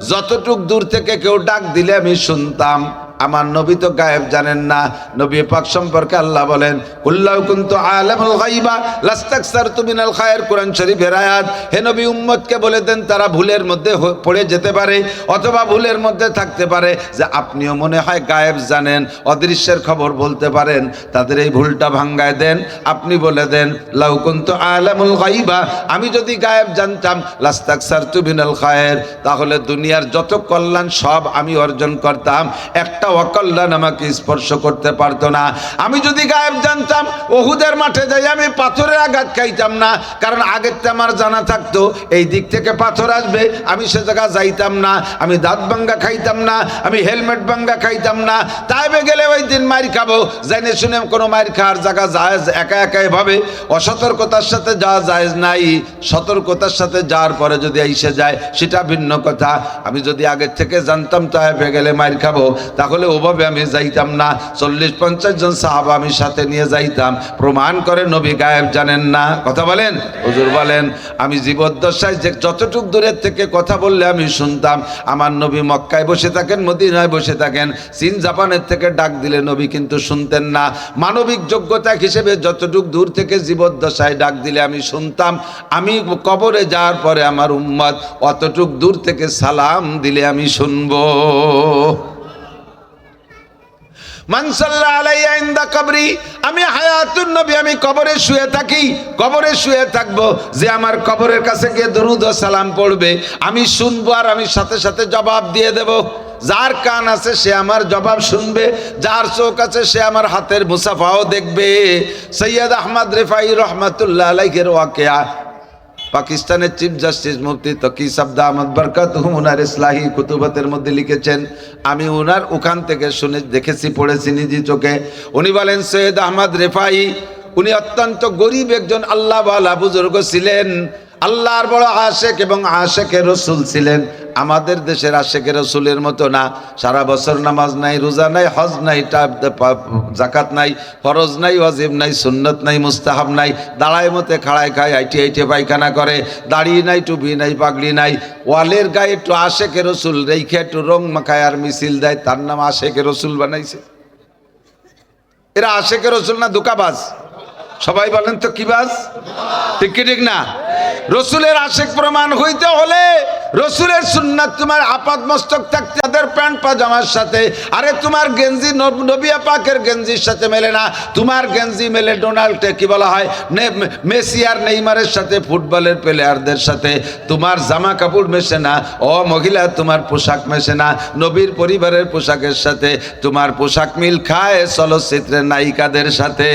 যতটুক দূর থেকে কেউ ডাক দিলে আমি শুনতাম। আমার নবী তো গায়েব জানেন না। নবী পাক সম্পর্কে আল্লাহ বলেন কুল্লাউ কুনতু আলামুল গায়বা লাস্তাকসারতু মিনাল খায়র, কোরআন শরীফের আয়াত। হে নবী, উম্মতকে বলে দেন তারা ভুলের মধ্যে পড়ে যেতে পারে অথবা ভুলের মধ্যে থাকতে পারে, যে আপনিও মনে হয় গায়েব জানেন, অদৃশ্যের খবর বলতে পারেন, তাদের এই ভুলটা ভাঙ্গায় দেন। আপনি বলে দেন লাউ কুনতু আলামুল গায়বা, আমি যদি গায়েব জানতাম, লাস্তাকসারতু মিনাল খায়র, তাহলে দুনিয়ার যত কল্যাণ সব আমি অর্জন করতাম, একটা অকল্যাণ আমাকে স্পর্শ করতে পারতো না। আমি যদি গায়েব জানতাম, ওহুদের মাঠে যাই আমি পাথরের আঘাত খাইতাম না, কারণ আগের তো আমার জানা থাকতো এই দিক থেকে পাথর আসবে, আমি সে জায়গা যাইতাম না, আমি দাঁত ভাঙ্গা খাইতাম না, আমি হেলমেট ভাঙ্গা খাইতাম না। তাইবে গেলে ওই দিন মাইর খাবো, জানে শুনে কোনো মাইর খাওয়ার জায়গা জায়েজ একা একা এভাবে অসতর্কতার সাথে যাওয়া জায়েজ নাই। সতর্কতার সাথে যাওয়ার পরে যদি এসে যায় সেটা ভিন্ন কথা। আমি যদি আগের থেকে জানতাম তাইবে গেলে মাইর খাবো, তাহলে ওভাবে আমি যাইতাম না। 40-50 জন সাহাবা আমি সাথে নিয়ে যাইতাম। প্রমাণ করে নবী গায়েব জানেন না। কথা বলেন। হুজুর বলেন আমি জীবদ্দশায় যে যতটুক দূরের থেকে কথা বললে আমি শুনতাম। আমার নবী মক্কায় বসে থাকেন, মদিনায় বসে থাকেন, চীন জাপানের থেকে ডাক দিলে নবী কিন্তু শুনতেন না। মানবিক যোগ্যতা হিসেবে যতটুক দূর থেকে জীবদ্দশায় ডাক দিলে আমি শুনতাম। আমি কবরে যাওয়ার পরে আমার উম্মত অতটুক দূর থেকে সালাম দিলে আমি শুনবো। মান সাল্লা আলাইয়া ইনদা কবরি, আমি হায়াতুন নবী, আমি কবরে শুয়ে থাকি, কবরে শুয়ে থাকবো, যে আমার কবরের কাছে গিয়ে দরুদ ও সালাম পড়বে আমি শুনবো, আর আমি সাথে সাথে জবাব দিয়ে দেব। যার কান আছে সে আমার জবাব শুনবে, যার চোখ আছে সে আমার হাতের মুসাফাও দেখবে। সৈয়দ আহমদ রিফাই রহমাতুল্লাহ আলাইহির ওয়াকিয়া, পাকিস্তানের চিফ জাস্টিস মুফতি তকি সাবদা আহমদ বরকাতুহু উনার ইসলাহি কুতুবাতের মধ্যে লিখেছেন, আমি উনার ওখান থেকে শুনে দেখেছি, পড়েছি নিজি চোখে। উনি বলেন সৈয়দ আহমদ রিফাই উনি অত্যন্ত গরিব একজন আল্লাহওয়ালা বুজুর্গ ছিলেন, আল্লাহর বড় আশেক এবং আশেকে রসুল ছিলেন। আমাদের দেশের আশেকে রসুলের মতো না, সারা বছর নামাজ নাই, রোজা নাই, হজ নাই, জাকাত নাই, ফরজ নাই, ওয়াজিব নাই, সুন্নত নাই, মুস্তাহাব নাই, দাঁড়ায় মতে খাড়ায় খায়, আইটে আইটে পায়খানা করে, দাড়ি নাই, টুপি নাই, পাগড়ি নাই, ওয়ালের গায়ে একটু আশেকে রসুল রেখে একটু রং মাখায় আর মিছিল দেয়, তার নাম আশেকে রসুল বানাইছে। এরা আশেকে রসুল না ধোঁকাবাজ? সবাই বলেন তো কি বাস? ঠিক কি ঠিক না? রসুলের আশিক প্রমাণ হইতে হলে রসুলের সুন্নাত তোমার আপাত মস্তক থাকতে, তাদের প্যান্ট পাজামার সাথে। আরে তোমার গেঞ্জি নবী পাকের গেঞ্জির সাথে মেলে না, তোমার গেঞ্জি মেলে ডোনাল্ডে কি বলা হয় মেসি আর নেইমারের সাথে, ফুটবলের প্লেয়ারদের সাথে। তোমার জামা কাপড় মেশে না, ও মহিলা তোমার পোশাক মেশে না নবীর পরিবারের পোশাকের সাথে। তোমার পোশাক মিল খায় চলচ্চিত্রের নায়িকাদের সাথে।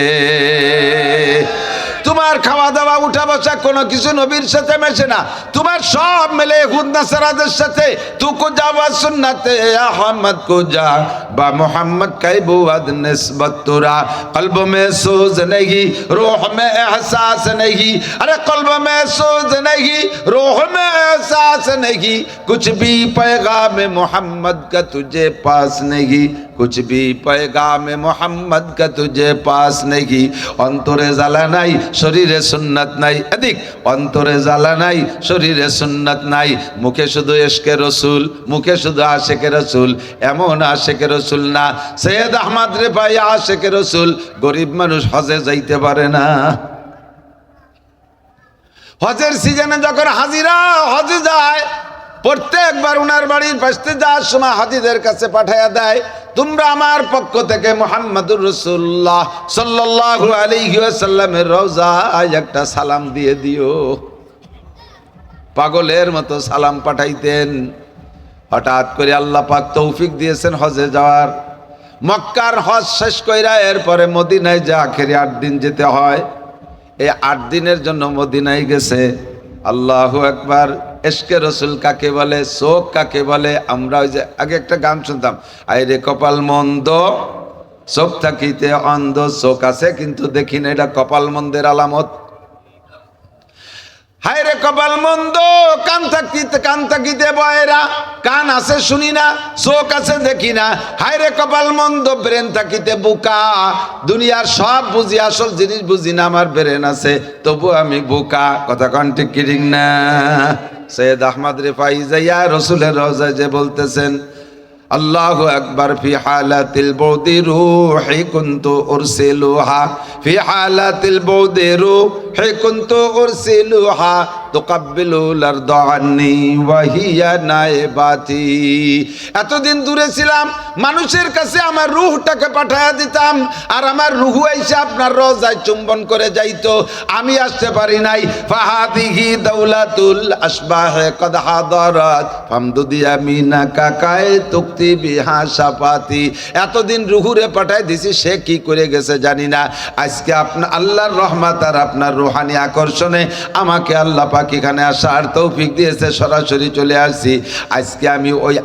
তোমার খাওয়া দাওয়া উঠা বসা কোনো কিছু নবীর সাথে মেশে না, তোমার সব মেলে ইহুদ নাসারাদের সাথে। তুকো যাওয়া সুন্নাতে আহমদ কো যা বা মোহাম্মদ কাইবু আদ নিসবত তুরা কলব মে সোজ नहीं रूह में एहसास नहीं। अरे कल्ब में सोज नहीं रूह में एहसास नहीं, कुछ भी पैगाम मोहम्मद का तुझे पास नहीं, कुछ भी पैगाम मोहम्मद का तुझे पास नहीं। অন্তরে জ্বালা নাই শরীরে সুন্নাত নাই, এদিক অন্তরে জ্বালা নাই শরীরে সুন্নাত নাই। মুখে শুধু ইশকে রসুল, মুখে শুধু আশেকে রসুল। এমন আশেকে রসুল না সৈয়দ আহমদ রেফাই আশেকে রসুল। গরিব মানুষ হজে যাইতে পারে না, হজের সিজনে যখন হাজিরা হজে যায় প্রত্যেকবার উনার বাড়ির পাশে যাওয়ার সময় হাজিদের কাছে পাঠাইয়া দেয়, তোমরা আমার পক্ষ থেকে মুহাম্মাদুর রাসূলুল্লাহ সাল্লাল্লাহু আলাইহি ওয়াসাল্লামের রওজায় একটা সালাম দিয়ে দিও। পাগলের মতো সালাম পাঠাইতেন। হঠাৎ করে আল্লাহ পাক তৌফিক দিয়েছেন হজে যাওয়ার। মক্কার হজ শেষ কইরা এরপরে মদিনায় যে আখেরি 8 দিন যেতে হয়, এই 8 দিনের জন্য মদিনায় গেছে। আল্লাহু আকবার। ইশকে রসুল কাকে বলে, শোক কাকে বলে? আমরা ওই যে আগে একটা গান শুনতাম, আইরে কপাল মন্দ চোখ থাকিতে অন্ধ, চোখ আছে কিন্তু দেখি না, এটা কপাল মন্দের আলামত। হায় রে কপাল মন্দ, কান থাকিতে বয়রা, কান আছে শুনি না, চোখ আছে দেখি না। হায় রে কপাল মন্দ, ব্রেন থাকিতে বোকা, দুনিয়ার সব বুঝি আসল জিনিস বুঝি না, আমার ব্রেন আছে তবু আমি বোকা। কথা কন ঠিক কি ঠিক না? সৈয়দ আহমদ রেফাই যাইয়া রসুলের রওজায় যে বলতেছেন, আল্লাহু আকবার। ফি হালাতিল বউদি রূহি কুনতু উরসিলুহা, ফি হালাতিল বউদি রূহি কুনতু উরসিলুহা, তুকাব্বিলুল আরদা আন্নি ওয়া হিয়া নাইবাতি। এতদিন দূরে ছিলাম, মানুষের কাছে আমার রূহটাকে পাঠায়া দিতাম, আর আমার রূহ এসে আপনার রওজায় চুম্বন করে যাইতো। আমি আসতে পারি নাই। ফাহাদিহি দাওলাতুল আশবাহে কদ হাদারাত ফামদুদি আমিনা কাকায়ে তুক্তি বিহা শাফাতি। এতদিন রুহুরে পাঠায় দিছি, সে কি করে গেছে জানি না। আজকে আপনার আল্লাহর রহমত আর আপনার রুহানি আকর্ষণে আমাকে আল্লাহ পাক এখানে আসার তৌফিক দিয়েছে, সরাসরি চলে আসছি। আজকে আমি ওই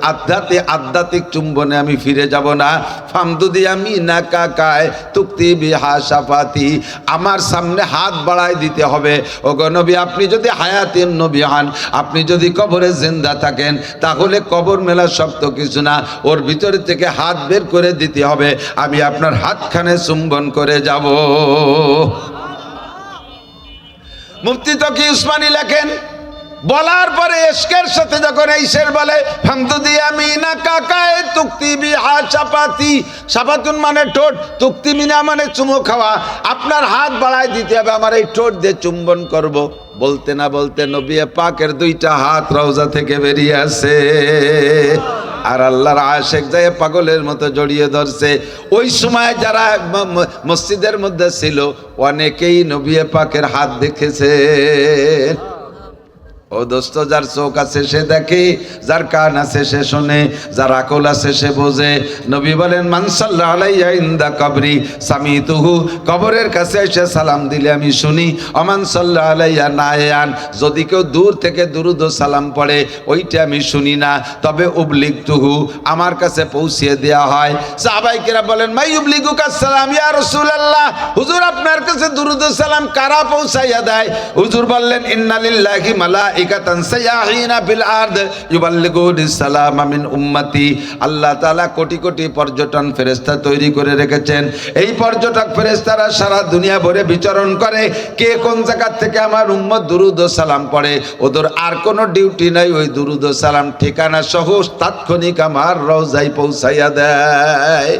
আধ্যাত্মিক চুম্বনে আমি ফিরে যাব না। ফামদুদি আমিনা কাকায়ে তুক্তি বিহা শাফাতি। আমার সামনে হাত বাড়ায় দিতে হবে। ওগো নবী, আপনি যদি হায়াতিন নবী হন, আপনি যদি কবরে জিন্দা থাকেন, তাহলে কবর মেলা শক্ত কিছু না, ওর ভিতরে থেকে হাত বের করে দিতে হবে। আমি আপনার হাতখানে চুম্বন করে যাব। মুফতি তকি উসমানী লেখেন, বলার পরে ইশকের সাথে যখন এই শের বলে, ফামদুদি আমিনা কাকায়ে তুক্তি বিহা শাফাতি। শাফাতুন মানে ঠোঁট, তুক্তি মিনা মানে চুমো খাওয়া। আপনার হাত বাড়ায় দিতে হবে, আমার এই ঠোঁট দিয়ে চুম্বন করব। বলতে না বলতে নবী পাকের 2টা হাত রওজা থেকে বেরিয়ে আসে, আর আল্লাহর আশেক যায় পাগলের মতো জড়িয়ে ধরছে। ওই সময় যারা মসজিদের মধ্যে ছিল অনেকেই নবী পাকের হাত দেখেছে। ও দোস্ত, যার চোখ আছে সে দেখে, যার কান আছে সে শোনে, যার আকল আছে সে বোঝে। নবী বলেন, মান সাল্লাল্লাহু আলাইহি ইনদা কবরি সামিতুহু, কবরের কাছে এসে সালাম দিলে আমি শুনি। অমান সাল্লাল্লাহু আলাইহি নায়ান, যদি কেউ দূর থেকে দুরুদ ও সালাম পড়ে ওইটা আমি শুনি না, তবে উবলিগতুহু, আমার কাছে পৌঁছিয়ে দেয়া হয়। সাহাবায়ে কেরাম বলেন, মাই উবলিগুকা সালাম ইয়া রাসূলুল্লাহ, হুজুর আপনার কাছে দুরুদ ও সালাম কারা পৌঁছাইয়া দেয়? হুজুর বললেন, ইন্না লিল্লাহি মালাইকা মালাইকাতান সায়াহিনা ফিল আরদ ইউবাল্লিগুনিস সালামা মিন উম্মতি। আল্লাহ তাআলা কোটি কোটি পর্যটন ফেরেশতা তৈরি করে রেখেছেন। এই পর্যটক ফেরেশতারা সারা দুনিয়া ভরে বিচরণ করে, কে কোন জায়গা থেকে আমার উম্মত দুরূদ ও সালাম পড়ে, ওদের আর কোনো ডিউটি নাই, ওই দুরূদ ও সালাম ঠিকানা সহ তাৎক্ষণিক আমার রওজায় পৌঁছাইয়া দেয়।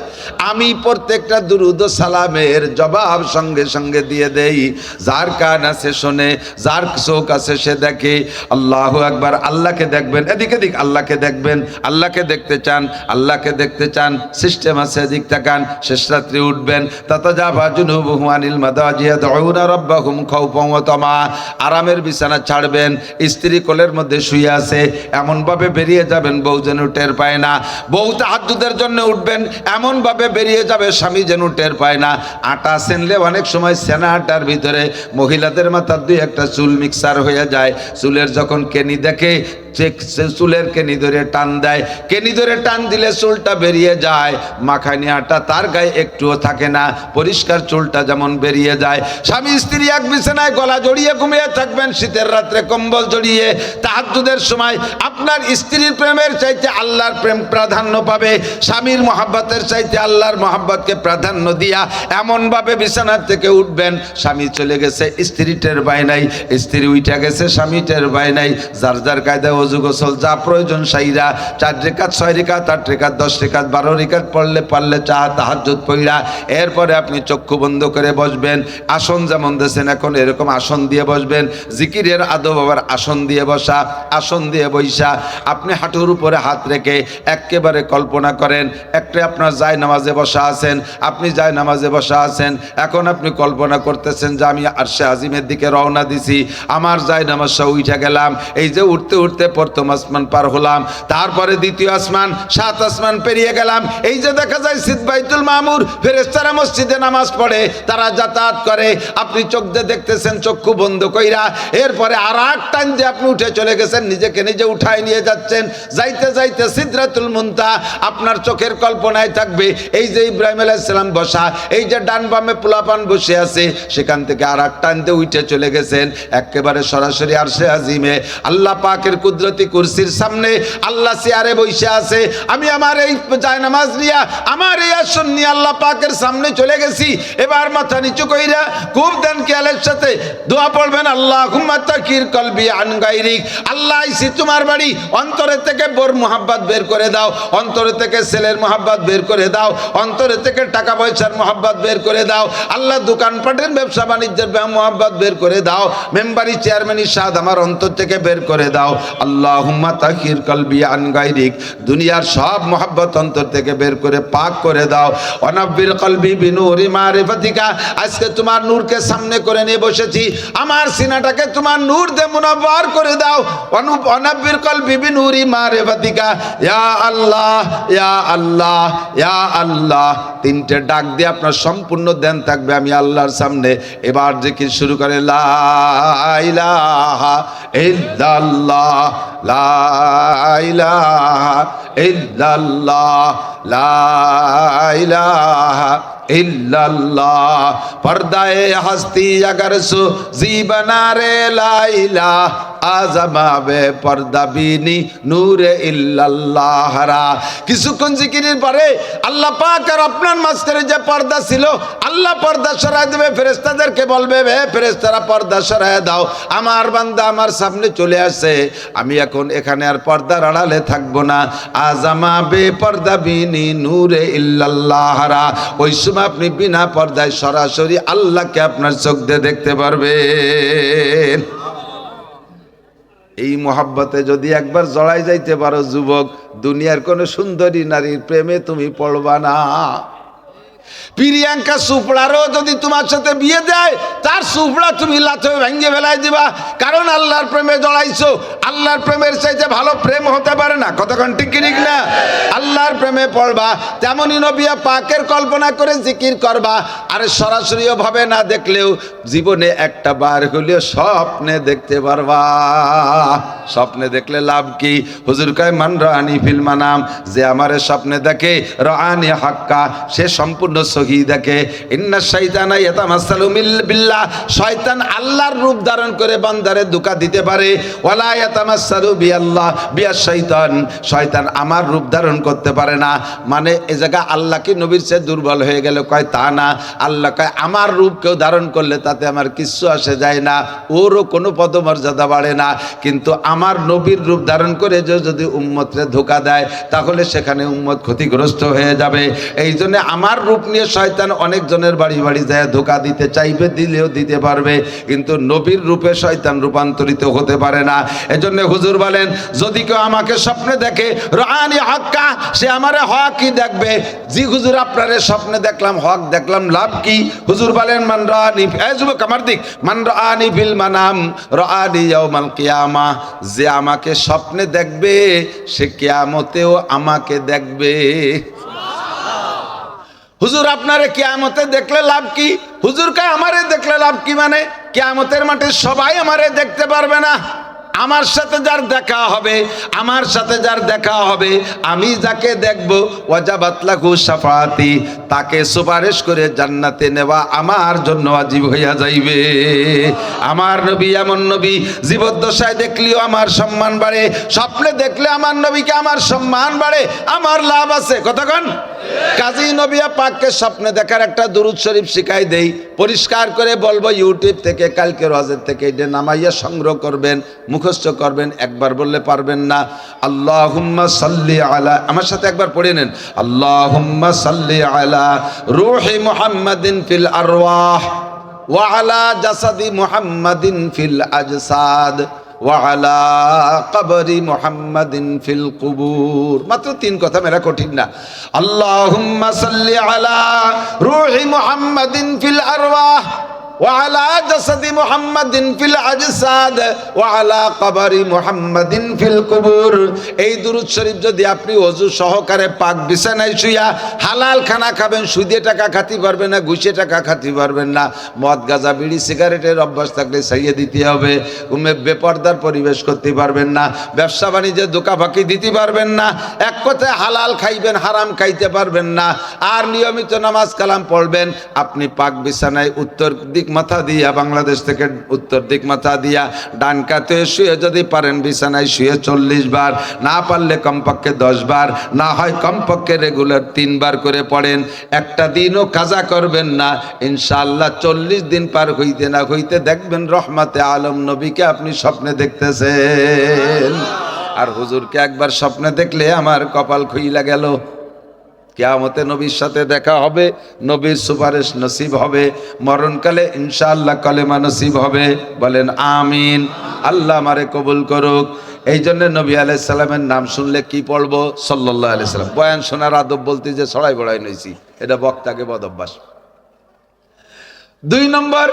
আমি প্রত্যেকটা দুরূদ ও সালামের জবাব সঙ্গে সঙ্গে দিয়ে দেই। যার কান আছে শোনে, যার চোখ আছে সে দেখে। আল্লাহু আকবার। আল্লাহকে দেখবেন, এদিকে দিক আল্লাহকে দেখবেন। আল্লাহকে দেখতে চান, আল্লাহকে দেখতে চান, সিস্টেম আছে, এদিক তাকান। শেষ রাত্রি উঠবেন, তাতাজাফা জুনুবুহুম আনিল মাদাজি ইয়াদউনা রাব্বাহুম খাউফান ওয়া তামা। আরামের বিছানা ছাড়বেন, স্ত্রী কোলের মধ্যে শুয়ে আছে, এমন ভাবে বেরিয়ে যাবেন বউ যেন টের পায় না। বউ তাহাজ্জুদের জন্য উঠবেন, এমন ভাবে বেরিয়ে যাবে স্বামী যেন টের পায় না। আটা সেনলে অনেক সময় সেনা আটার ভিতরে মহিলাদের মাথার দুই একটা চুল মিক্সার হয়ে যায়। চুলের যখন কেনি দেখে, চুলের কেনি ধরে টান দেয়, কেনি ধরে টান দিলে চুলটা বেরিয়ে যায়। মাখানি আটা তার গায়ে একটুও থাকে না, পরিষ্কার চুলটা যেমন বেরিয়ে যায়। স্বামী স্ত্রী এক বিছানায় গলা জড়িয়ে ঘুমিয়ে থাকবেন, শীতের রাত্রে কম্বল জড়িয়ে। তাহাজ্জুদের সময় আপনার স্ত্রীর প্রেমের চাইতে আল্লাহর প্রেম প্রাধান্য পাবে, স্বামীর মহাব্বতের চাইতে আল্লাহর মহাব্বতকে প্রাধান্য দিয়া এমনভাবে বিছানার থেকে উঠবেন, স্বামী চলে গেছে স্ত্রী টের পায় নাই, স্ত্রী উঠে গেছে স্বামী টের পায় নাই। যার যার কায়দায় ওযু গোসল যা প্রয়োজন সাইরা 4 রেকাত 6 রেকাত 8 রেকাত 10 রেকাত 12 রেকাত পড়লে পারলে তাহাজ্জুদ পড়া। এরপরে আপনি চক্ষু বন্ধ করে বসবেন। আসন যেমন দেন এখন এরকম আসন দিয়ে বসবেন। জিকিরের আদব আবার আসন দিয়ে বসা, আসন দিয়ে বৈশা আপনি হাঁটুর উপরে হাত রেখে একেবারে কল্পনা করেন একটা আপনার যায় নামাজে বসা আছেন, আপনি যায় নামাজে বসা আছেন। এখন আপনি কল্পনা করতেছেন যে আমি আরশে আজিমের দিকে রওনা দিছি, আমার যায় নামাজ সহ উঠে গেলাম। এই যে উঠতে উঠতে প্রথম আসমান পার হলাম, তারপরে দ্বিতীয় আসমান, 7 আসমান পেরিয়ে গেলাম। এই যে দেখা যায় সিদ বাইতুল মামুর, ফেরেশতারা মসজিদে নামাজ পড়ে, তারা যাতায়াত করে, আপনি চোখ দিয়ে দেখতেছেন চক্ষু বন্ধ কইরা। এরপরে আর এক টাইম যে আপনি উঠে চলে গেছেন, নিজেকে নিজে উঠায় নিয়ে যাচ্ছেন। যাইতে যাইতে সিদরাতুল মুনতাহা আপনার চোখের কল্পনায় থাকবে। এই যে ইব্রাহিম আলাইহিস সালাম বসা, এই যে ডান বামে পোলাপান বসে আছে, সেখান থেকে আর এক টাইম দিয়ে উঠে চলে গেছেন একেবারে সরাসরি আরশে আজিমে। আল্লাহ পাকের কুদরতি কুরসির সামনে আল্লাহ চেয়ারে বসে আছে। আমি আমার এই জায়নামাজ নিয়ে, আমার এই আসন নিয়ে আল্লাহ পাকের সামনে চলে গেছি। এবার মাথা নিচু কইরা খুব দেন খেয়ালের সাথে দোয়া পড়বেন, আল্লাহুম্মা তাকির কলবি আন গায়রিক। আল্লাহ আইছি তোমার বাড়ি, অন্তরে থেকে বোর মোহাব্বত বের করে দাও, অন্তরে থেকে ছেলের মোহাব্বত বের করে দাও, অন্তরে থেকে টাকা পয়সার মোহাব্বত বের করে দাও। আল্লাহ দোকানপাটের ব্যবসা বাণিজ্যের মোহাব্বত বের করে দাও, মেম্বারি চেয়ারম্যানি স্বাদ আমার অন্তর থেকে বের করে দাও। আল্লাহুম্মা তাকির কলবি আন গায়রিক। দুনিয়ার সব মোহাব্বত অন্তর থেকে বের করে পাক করে দাও। অনাব্বির কলবি বিনুরি মারিফাতিকা। আজকে তোমার নূরকে সামনে করে নিয়ে বসেছি, আমার সিনাটাকে তোমার নূর দিয়ে মুনাব্বার করে দাও। অনাব্বির কলবি বিনুরি মারিফাতিকা। ইয়া আল্লাহ, ইয়া আল্লাহ, ইয়া আল্লাহ। 3টে ডাক দিয়ে আপনার সম্পূর্ণ ধ্যান থাকবে আমি আল্লাহর সামনে। এবার জিকির শুরু করে লা ইলাহা ইল্লাল্লাহ, লা ইলাহা ইল্লাল্লাহ, লা ইলাহা ইল্লাল্লাহ। পর্দায়ে হস্তি अगर सु जीबना रे लाइला আজমাবে পর্দা বিনি নূরে ইল্লাল্লাহ রা। কিছুক্ষণ জিকিরের পরে আল্লাহ পাক আর আপনার মাঝখানে যে পর্দা ছিল, আল্লাহ পর্দা সরায় দেবে, ফেরেশতাদেরকে বলবে হে ফেরেশতারা পর্দা সরায় দাও, আমার বান্দা আমার সামনে চলে আসে, আমি এখন এখানে আর পর্দার আড়ালে থাকবো না। আজমাবে পর্দা বিনি নূরে ইল্লাল্লাহ রা। ওই সময় আপনি বিনা পর্দায় সরাসরি আল্লাহকে আপনার চোখ দিয়ে দেখতে পারবেন। এই মোহাব্বতে যদি একবার জড়াই যাইতে পারো যুবক, দুনিয়ার কোন সুন্দরী নারীর প্রেমে তুমি পড়বা না। প্রিয়াঙ্কা চোপড়ারও যদি তোমার সাথে বিয়ে দেয়, তার চোপড়া তুমি লাথে ভেঙে ফেলাই দিবা, কারণ আল্লাহর প্রেমে জড়াইছো। আল্লাহর প্রেমের চাইতে ভালো প্রেম হতে পারে না, কতক্ষণ ঠিক ঠিক না? আল্লাহর প্রেমে পড়বা, তেমনই নবী পাকের কল্পনা করে জিকির করবা। আর সরাসরিও ভাবে না দেখলেও জীবনে একটা বার হলেও স্বপ্নে দেখতে পারবা। স্বপ্নে দেখলে লাভ কি? হুজুর কয় মান রানি ফিল মানাম, যে আমারে স্বপ্নে দেখে রানি হাক্কা, সে সম্পূর্ণ সহি দেখে, ইন্না শাইতানা ইয়াতামাসসালু বিল্লাহ, শয়তান আল্লাহর রূপ ধারণ করে বান্দারে ধোঁকা দিতে পারে। ওয়ালা ইয়াতামাসসালু বিআল্লাহ বিআশ শয়তান, শয়তান আমার রূপ ধারণ করতে পারে না। মানে এ জায়গা আল্লাহ কি নবীর চেয়ে দুর্বল হয়ে গেল? কয় তা না, আল্লাহ কয় আমার রূপ কেউ ধারণ করলে তাতে আমার কিচ্ছু আসে যায় না, ওরও কোনো পদমর্যাদা বাড়ে না। কিন্তু আমার নবীর রূপ ধারণ করে যদি উম্মতরে ধোঁকা দেয় তাহলে সেখানে উম্মত ক্ষতিগ্রস্ত হয়ে যাবে। এই জন্য আমার রূপ নিয়ে শয়তান অনেক জনের বাড়ি বাড়ি যায় ধোঁকা দিতে চাইবে, দিলেও দিতে পারবে, কিন্তু নবীর রূপে শয়তান রূপান্তরিত হতে পারে না। এজন্য হুজুর বলেন যদি কেউ আমাকে স্বপ্নে দেখে রাআনি হাক্কা, সে আমারে হকই দেখবে। জি হুজুর আপনারে স্বপ্নে দেখলাম, হক দেখলাম, লাভ কি? হুজুর বলেন মান রাআনি, এই যুবক আমার দিক, মান রাআনি ফিল মানাম রাআনি ইয়াউমাল কিয়ামা, যে আমাকে স্বপ্নে দেখবে সে কিয়ামতেও আমাকে দেখবে। হুজুর আপনারে কিয়ামতে দেখলে লাভ কি? হুজুর কয় আমারে দেখলে লাভ কি? মানে কিয়ামতের মাঠে সবাই আমারে দেখতে পারবে না, আমার সাথে যার দেখা হবে, আমার সাথে যার দেখা হবে, আমি যাকে দেখব ওয়াজাবাত লাহু শাফাআতি, তাকে সুপারিশ করে জান্নাতে নেওয়া আমার জন্য ওয়াজিব হইয়া যাইবে। আমার নবী এমন নবী, জীবদ্দশায় দেখলেও আমার সম্মান বাড়ে, স্বপ্নে দেখলে আমার নবীকে আমার সম্মান বাড়ে, আমার লাভ আছে। কতক্ষণ কাজী নবী পাককে স্বপ্নে দেখার একটা দুরূদ শরীফ শিখাই দেই, পরিষ্কার করে বলবো ইউটিউব থেকে, কালকে ওয়াজের থেকে এটা নামাইয়া সংগ্রহ করবেন, মুখস্থ করবেন, একবার বললে পারবেন না। আল্লাহুম্মা সাল্লি আলা, আমার সাথে একবার পড়ে নেন, আল্লাহুম্মা সাল্লি আলা রূহি মুহাম্মাদিন ফিল আরওয়াহ ওয়া আলা জাসাদি মুহাম্মাদিন ফিল আজসাদ ওয়া আলা কবরি মুহাম্মাদিন ফিল কুবুর। মাত্র 3 কথা, মেরা কঠিন না। আল্লাহুম্মা সাল্লি আলা রূহি মুহাম্মাদিন ফিল আরওয়াহ ওয়া আলা জাসাদি মুহাম্মাদিন ফিল আজসাদ ওয়া আলা কবরি মুহাম্মাদিন ফিল কুবুর। এই দুরূদ শরীফ যদি আপনি ওযু সহকারে পাক বিছানায় শুইয়া হালাল খানা খাবেন, সুদে টাকা খাতে পারবেন না, ঘুষে টাকা খাতে পারবেন না, মদ গাঁজা বিড়ি সিগারেটের অভ্যাস থাকলে ছাইয়ে দিতে হবে, ঘুমে বেপরদার পরিবেশ করতে পারবেন না, ব্যবসা বাণিজ্যে ধোঁকা ফাঁকি দিতে পারবেন না, এক কথায় হালাল খাইবেন, হারাম খাইতে পারবেন না, আর নিয়মিত নামাজ কালাম পড়বেন। আপনি পাক বিছানায় উত্তর দিক মাথা দিয়া, বাংলাদেশ থেকে উত্তর দিক মাথা দিয়া ডান কাতে শুয়ে যদি পারেন বিছানায় শুয়ে 40 বার, না পারলে কমপক্ষে 10 বার, না হয় কমপক্ষে রেগুলার 3 বার করে পড়েন। একটা দিনও কাজা করবেন না, ইনশাআল্লাহ 40 দিন পার হইতে না হইতে দেখবেন রহমতে আলম নবীকে আপনি স্বপ্নে দেখতেছেন। আর হুজুরকে একবার স্বপ্নে দেখলে আমার কপাল খুইলা গেল, কিয়ামতে নবীর সাথে দেখা হবে, নবীর সুপারিশ নসিব হবে, মরণকালে ইনশাআল্লাহ কলেমা নসিব হবে। বলেন আমিন। আল্লাহ আমারে কবুল করুক। এই জন্য নবী আলাইহিস সালামের নাম শুনলে কি পড়বো? সাল্লাল্লাহু আলাইহি সাল্লাম। বয়ান শোনার আদব বলতে যে ছড়াই বড়াই নইছি, এটা বক্তাকে বদ অভ্যাস। 2 নম্বর,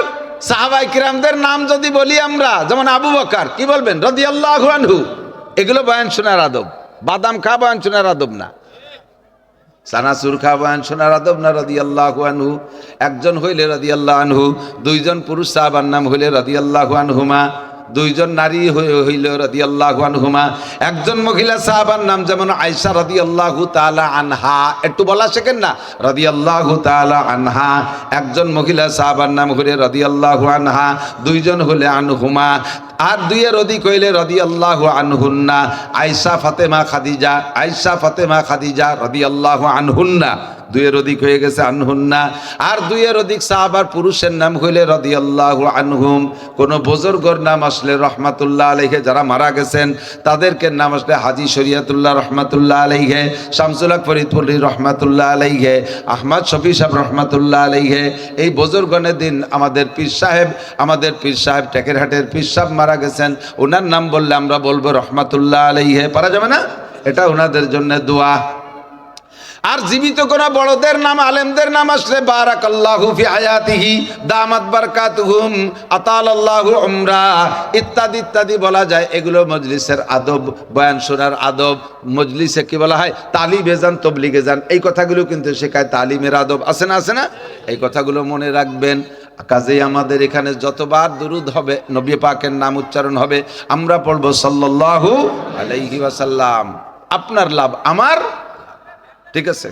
সাহাবায়ে কিরামদের নাম যদি বলি আমরা, যেমন আবু বকর, কি বলবেন? রাদিয়াল্লাহু আনহু। এগুলো বয়ান শোনার আদব। বাদাম খা বয়ান শোনার আদব না, সানাসুর খা বয়ান শোনার আদব না। রাদিয়াল্লাহু আনহু একজন হইলে রাদিয়াল্লাহু আনহু, 2 জন পুরুষ সাহাবার নাম হইলে রাদিয়াল্লাহু আনহুমা, 2 জন নারী হইল রাদিয়াল্লাহু আনহুমা। একজন মহিলা সাহাবার নাম যেমন আয়েশা রাদিয়াল্লাহু তাআলা আনহা, একটু বলা শেখেন না, রাদিয়াল্লাহু তাআলা আনহা। একজন মহিলা সাহাবার নাম হইলে রাদিয়াল্লাহু আনহা, 2 জন হলে আনহুমা, আর 2 এর অধিক হইলে রাদিয়াল্লাহু আনহুন্না। আয়েশা ফাতেমা খাদিজা, আয়েশা ফাতেমা খাদিজা রাদিয়াল্লাহু আনহুন্না, 2 এর অধিক হয়ে গেছে আনহুন্না। আর 2 এর অধিক সাহাবার পুরুষের নাম হইলে রাদিয়াল্লাহু আনহুম। কোন বুজুর্গর নাম আসলে রহমাতুল্লাহ আলাইহি, যারা মারা গেছেন তাদেরকে নাম আসলে হাজী শরিয়তুল্লাহ রহমাতুল্লাহ আলাইহি, শামসুল হক ফরিদপুরি রহমাতুল্লাহ আলাইহি, আহমদ শফি সাহেব রহমাতুল্লাহ আলাইহি। এই বুজুর্গনের দিন আমাদের পীর সাহেব টেকেরহাটের পীর সাহেব মারা গেছেন, ওনার নাম বললে আমরা বলবো রহমাতুল্লাহ আলাইহি, পারা যাবে না? এটা ওনাদের জন্য দোয়া। আর জীবিত কোন বড়দের নাম, আলেমদের নাম আসলে বারাকাল্লাহু ফি হায়াতিহি দামাত বারাকাতুহুম আতালাল্লাহু উমরা ইত্যাদি ইত্যাদি বলা যায়। এগুলো মজলিসের আদব, বয়ান শোনার আদব। মজলিসে কি বলা হয়? তালিবে যান, তবলিগে যান, এই কথাগুলো কিন্তু শেখায়, তালিমের আদব আছে না, আছে না? এই কথাগুলো মনে রাখবেন। কাজেই আমাদের এখানে যতবার দুরুদ হবে, নবী পাকের নাম উচ্চারণ হবে, আমরা পড়বো সাল্লাল্লাহু আলাইহি ওয়াসাল্লাম। আপনার লাভ, আমার, ঠিক আছে?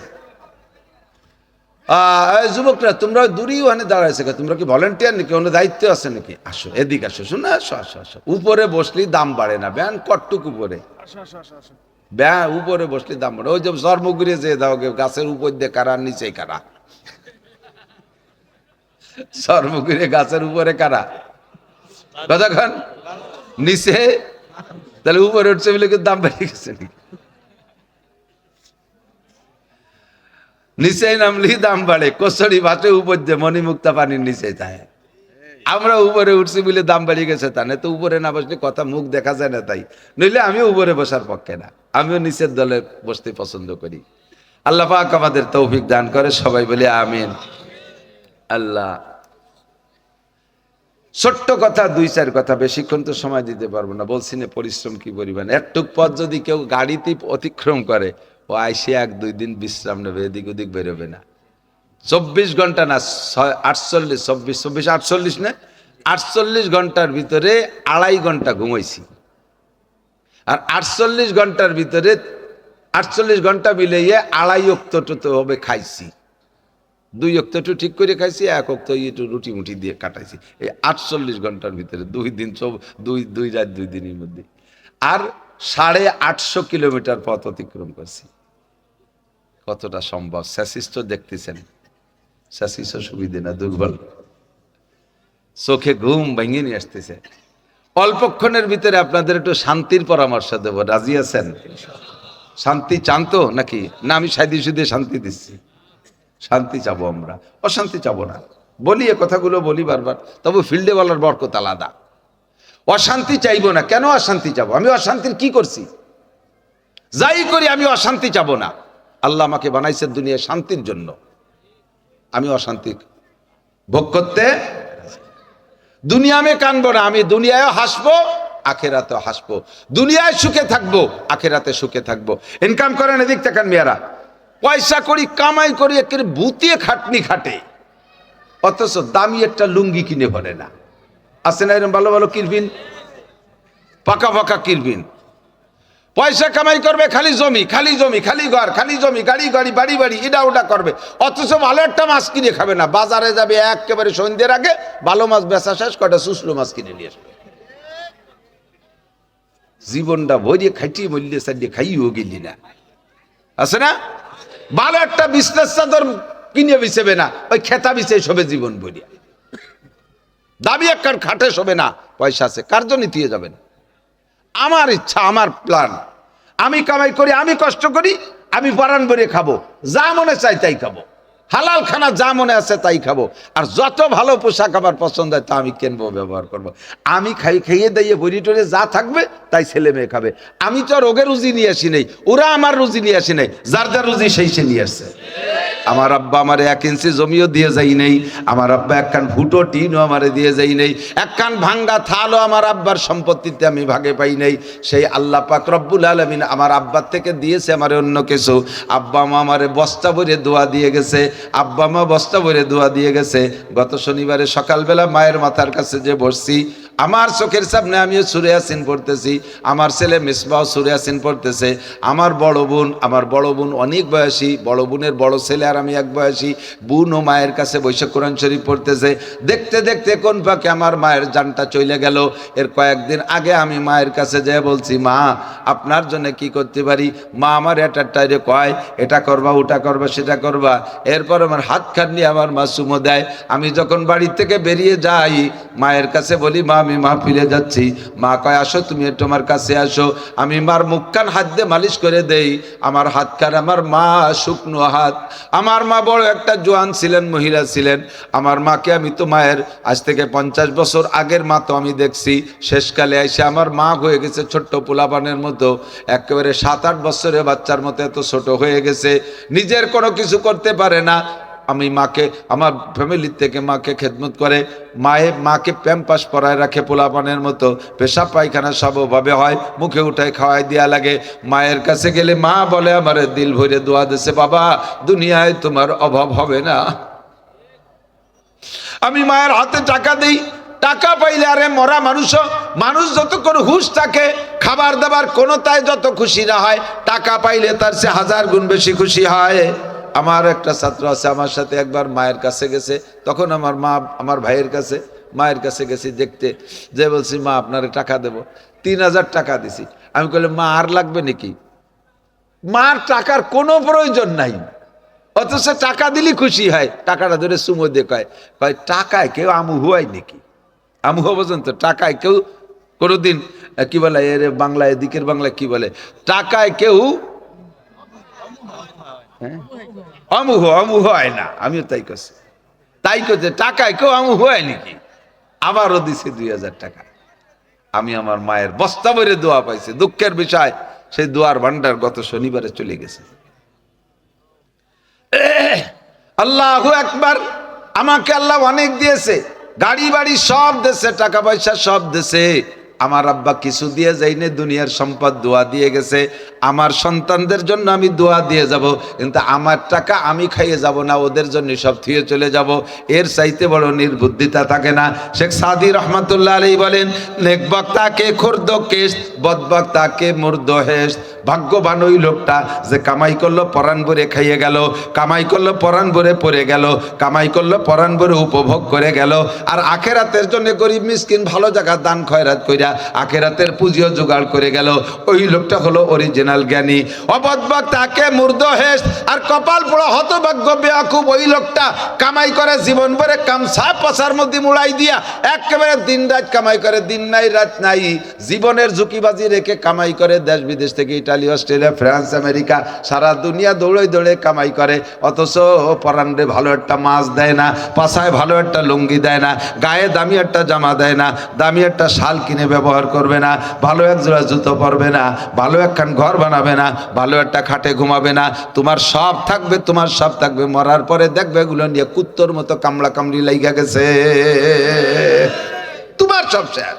যুবকরা তোমরা দূরেই ওখানে দাঁড়াইছে, তোমরা কি ভলেন্টিয়ার নাকি, অন্য দায়িত্ব আছে নাকি? আসো এদিকে আসো, শোনো আসো আসো আসো। উপরে বসলি দাম বাড়ে না, ব্যান কটটুক উপরে, ব্যান উপরে বসলি দাম বাড়ে। ওই যে জন্মগুড়ে যে দাও গাছের উপর দিয়ে কারা, নিচে কারা, জন্মগুড়ে গাছের উপরে কারা, কতক্ষণ নিচে, তাহলে উপরে উঠছে বলে দাম বেড়ে গেছে নাকি? নিচে নামলি দাম বাড়ে, কচুরি ভাতে উপর দিয়ে মণিমুক্তা পানির নিচে যায়। আমরা উপরে উঠছি বলে দাম বাড়িয়ে গেছে তা না, তো উপরে না বসলে কথা মুখ দেখা যায় না, তাই নইলে আমিও উপরে বসার পক্ষে না, আমিও নিচের দলে বসতে পছন্দ করি। আল্লাহ পাক আমাদের তৌফিক দান করে, সবাই বলে আমিন। আল্লাহ, ছোট্ট কথা, 2-4 কথা, বেশিক্ষণ তো সময় দিতে পারবো না, বলছি না পরিশ্রম কি পরিমাণ। একটুক পথ যদি কেউ গাড়িতে অতিক্রম করে, ও আইসে 1-2 দিন বিশ্রাম নেবে, এদিক ওদিক বেরোবে না। 24 ঘন্টা না, 48 না, 48 ঘন্টার ভিতরে 2.5 ঘন্টা ঘুমাইছি, আর 48 ঘন্টার ভিতরে 48 ঘন্টা মিলিয়ে 2.5 ওয়াক্ত তো হবে খাইছি। 2 ওয়াক্ত একটু ঠিক করে খাইছি, 1 ওয়াক্ত একটু রুটি মুটি দিয়ে কাটাইছি। এই 48 ঘন্টার ভিতরে 2 দিন, 2 রাত 2 দিনের মধ্যে, আর 850 কিলোমিটার পথ অতিক্রম করছি। কতটা সম্ভব? স্যাসিস তো দেখতেছেন, স্যাসিসও সুবিধে না, দুর্বল, চোখে ঘুম ভেঙে নিয়ে আসতেছে। অল্পক্ষণের ভিতরে আপনাদের একটু শান্তির পরামর্শ দেব, রাজি আছেন? শান্তি চান তো নাকি? না আমি সাইদি সুদে শান্তি দিচ্ছি? শান্তি চাবো আমরা, অশান্তি চাবো না। বলি এ কথাগুলো বলি বারবার, তবে ফিল্ডে বলার বরকত আলাদা। অশান্তি চাইবো না, কেন অশান্তি চাবো? আমি অশান্তির কি করছি? যাই করি আমি অশান্তি চাবো না। আল্লাহ আমাকে বানাইছে দুনিয়ায় শান্তির জন্য, আমি অশান্তি ভোগ করতে দুনিয়ামে কানবো না। আমি দুনিয়ায় হাসবো, আখেরাতে হাসবো, দুনিয়ায় সুখে থাকবো, আখেরাতে সুখে থাকবো। ইনকাম করেন, এদিক তাকান মেয়েরা, পয়সা করি, কামাই করি, একেবারে ভূতিয়ে খাটনি খাটে, অথচ দামি একটা লুঙ্গি কিনে পড়ে না। আছে না এরকম ভালো ভালো কিরবিন, পাকা পাকা কিরবিন? পয়সা কামাই করবে, খালি জমি, খালি জমি, খালি ঘর, খালি জমি, গাড়ি গাড়ি, বাড়ি বাড়ি, এটা ওটা করবে, অথচ ভালো একটা মাছ কিনে খাবে না। বাজারে যাবে একেবারে সন্ধ্যের আগে, ভালো মাছ বেচা শেষ, কটা সুসলো মাছ কিনে নিয়ে আসবে। জীবনটা ভরিয়ে খাইটি মূল্যে সাইডে খাইও গেলি না, আছে না? ভালো একটা বিজনেস চাদর কিনে বিছেবে না, ওই খেতা বিছে সবে জীবন ভরিয়া, দাবি একখান খাটে শোবে না, পয়সা আছে, কার জন্য দিয়ে যাবেন? আমার ইচ্ছা, আমার প্ল্যান, আমি কামাই করি, আমি কষ্ট করি, আমি পরাণ ভরে খাবো, যা মনে চাই তাই খাবো, হালাল খানা যা মনে আছে তাই খাবো, আর যত ভালো পোশাক আমার পছন্দ হয় তা আমি কিনবো, ব্যবহার করবো। আমি খাইয়ে দিয়ে বড়ি টরে যা থাকবে তাই ছেলে মেয়ে খাবে। আমি তো রোগের রুজি নিয়ে আসি নাই, ওরা আমার রুজি নিয়ে আসি নাই, যার যার রুজি সেই সে নিয়ে আসছে। আমার আব্বা আমার 1 ইঞ্চি জমিও দিয়ে যাই নেই, আমার আব্বা একখান ফুটো টিনও আমারে দিয়ে যাই নেই, একখান ভাঙ্গা থালও আমার আব্বার সম্পত্তিতে আমি ভাগে পাই নাই। সেই আল্লাহ পাক রব্বুল আলামিন আমার আব্বার থেকে দিয়েছে আমারে অন্য কিছু। আব্বা মা আমারে বস্তা ভরে দোয়া দিয়ে গেছে, আব্বা মা বস্তা ভরে দোয়া দিয়ে গেছে। গত শনিবারে সকালবেলা মায়ের মাথার কাছে যে বসছি, আমার চোখের সামনে আমিও সূরা ইয়াসিন পড়তেছি, আমার ছেলে মিসবাহ সূরা ইয়াসিন পড়তেছে, আমার বড় বোন অনেক বয়সী, বড় বোনের বড় ছেলে আর আমি এক বয়সী, বোনও মায়ের কাছে বৈশাখ কোরআন শরীফ পড়তেছে। দেখতে দেখতে কোন ফাঁকে আমার মায়ের জানটা চলে গেল। এর কয়েকদিন আগে আমি মায়ের কাছে যেয়ে বলছি, মা আপনার জন্য কি করতে পারি? মা আমার এটা টাইরে কয়, এটা করবা, ওটা করবা, সেটা করবা। এরপর আমার হাত খাট নিয়ে আমার মা চুমো দেয়। আমি যখন বাড়ি থেকে বেরিয়ে যাই, মায়ের কাছে বলি, মা আমি ফিরে যাচ্ছি। মা কয়, আসো তুমি একটু আমার কাছে আসো। আমি মার মুখখান হাত দিয়ে মালিশ করে দেই, আমার হাত খান, আমার মা শুকনো হাত। আমার মা বড় একটা জোয়ান ছিলেন, মহিলা ছিলেন। আমার মাকে আমি তো মায়ের আজ থেকে 50 বছর আগের মা তো আমি দেখছি। শেষকালে এসে আমার মা হয়ে গেছে ছোট্ট পোলাপানের মতো, একেবারে 7-8 বছরের বাচ্চার মতো এত ছোট হয়ে গেছে, নিজের কোনো কিছু করতে পারে না। আমি মাকে, আমার ফ্যামিলির থেকে মাকে খেদমত করে, মাকে প্যাম্পাস পরায় রাখে পোলাপানের মতো, পেশাব পায়খানা সব ওভাবে হয়, মুখে উঠায় খাওয়াই দেওয়া লাগে। মায়ের কাছে গেলে মা বলে আমার দিল ভরে দোয়া দিছে, বাবা দুনিয়ায় তোমার অভাব হবে না। আমি মায়ের হাতে টাকা দিই, টাকা পাইলে আরে মরা মানুষ যতক্ষণ হুঁশ থাকে, খাবার দাবার কোনো তাই যত খুশি না হয়, টাকা পাইলে তার সে 1000 গুণ বেশি খুশি হয়। আমার একটা ছাত্র আছে, আমার সাথে একবার মায়ের কাছে গেছে, তখন আমার মা আমার ভাইয়ের কাছে মায়ের কাছে গেছি দেখতে, যে বলছি মা আপনারে টাকা দেব, 3000 টাকা দিছি। আমি বললাম মা আর লাগবে নাকি? মার টাকার কোনো প্রয়োজন নাই, অথচ টাকা দিলি খুশি হয়। টাকাটা ধরে সুমো দিয়ে কয় টাকায় কেউ আমু হুয়াই নাকি? আমু হওয়া পর্যন্ত টাকায় কেউ কোনোদিন কি বলে এর বাংলায়, দিকের বাংলায় কি বলে, টাকায় কেউ আমু হয় না। আমিও তাই করছি, তাই করছে, টাকায় কেউ আমু হয় নাকি? আবারও দিছে 2000 টাকা। আমি আমার মায়ের বস্তা ভরে দোয়া পাইছি। দুঃখের বিষয়, সেই দোয়ার ভান্ডার গত শনিবারে চলে গেছে। আল্লাহু আকবার। আমাকে আল্লাহ অনেক দিয়েছে, গাড়ি বাড়ি সব দেশে, টাকা পয়সা সব দেশে। আমার আব্বা কিছু দিয়ে যাইনি, দুনিয়ার সম্পদ দোয়া দিয়ে গেছে। আমার সন্তানদের জন্য আমি দোয়া দিয়ে যাব, কিন্তু আমার টাকা আমি খাইয়ে যাব না, ওদের জন্য সব থুয়ে চলে যাব। এর চাইতে বড় নির্বুদ্ধিতা থাকে না। শেখ সাদি রহমাতুল্লাহ আলাইহি বলেন, নেক বক্তাকে খুর্দ কেশ, বদ বক্তাকে মুর্দ হেশ। ভাগ্যবান ওই লোকটা যে কামাই করলো পরাণ ভরে খাইয়ে গেল, কামাই করলো পরাণ ভরে পড়ে গেল, কামাই করলো পরাণ ভরে উপভোগ করে গেল, আর আখেরাতের জন্য গরিব মিসকিন ভালো জায়গা দান খয়রাত কইরা আখেরাতের পুঁজিও জোগাড় করে গেল। ওই লোকটা হলো অরিজিনাল জ্ঞানী। অবদবক তাকে মুর্দ হেস, আর কপাল পোড়া হতভাগ্য বেয়াকুব ওই লোকটা কামাই করে জীবন ভরে কামসা পশার মধ্যে মুড়াই দিয়া একেবারে দিন রাত কামাই করে, দিন নাই রাত নাই, জীবনের ঝুঁকিবাজি রেখে কামাই করে, দেশ বিদেশ থেকে ইটালি, অস্ট্রেলিয়া, ফ্রান্স, আমেরিকা, সারা দুনিয়া দৌড়ে দৌড়ে কামাই করে। অথচ পরান্ডে ভালো একটা মাছ দেয় না, পাশায় ভালো একটা লুঙ্গি দেয় না, গায়ে দামি একটা জামা দেয় না, দামি একটা শাল কিনে ব্যবহার করবে না, ভালো এক জোড়া জুতো পরবে না, ভালো একখান ঘর বানাবে না, ভালো একটা খাটে ঘুমাবে না। তোমার সব থাকবে, তোমার সব থাকবে, মরার পরে দেখবে এগুলো নিয়ে কুত্তর মতো কামড়া কামড়ি লাইগা গেছে, তোমার সব শেষ।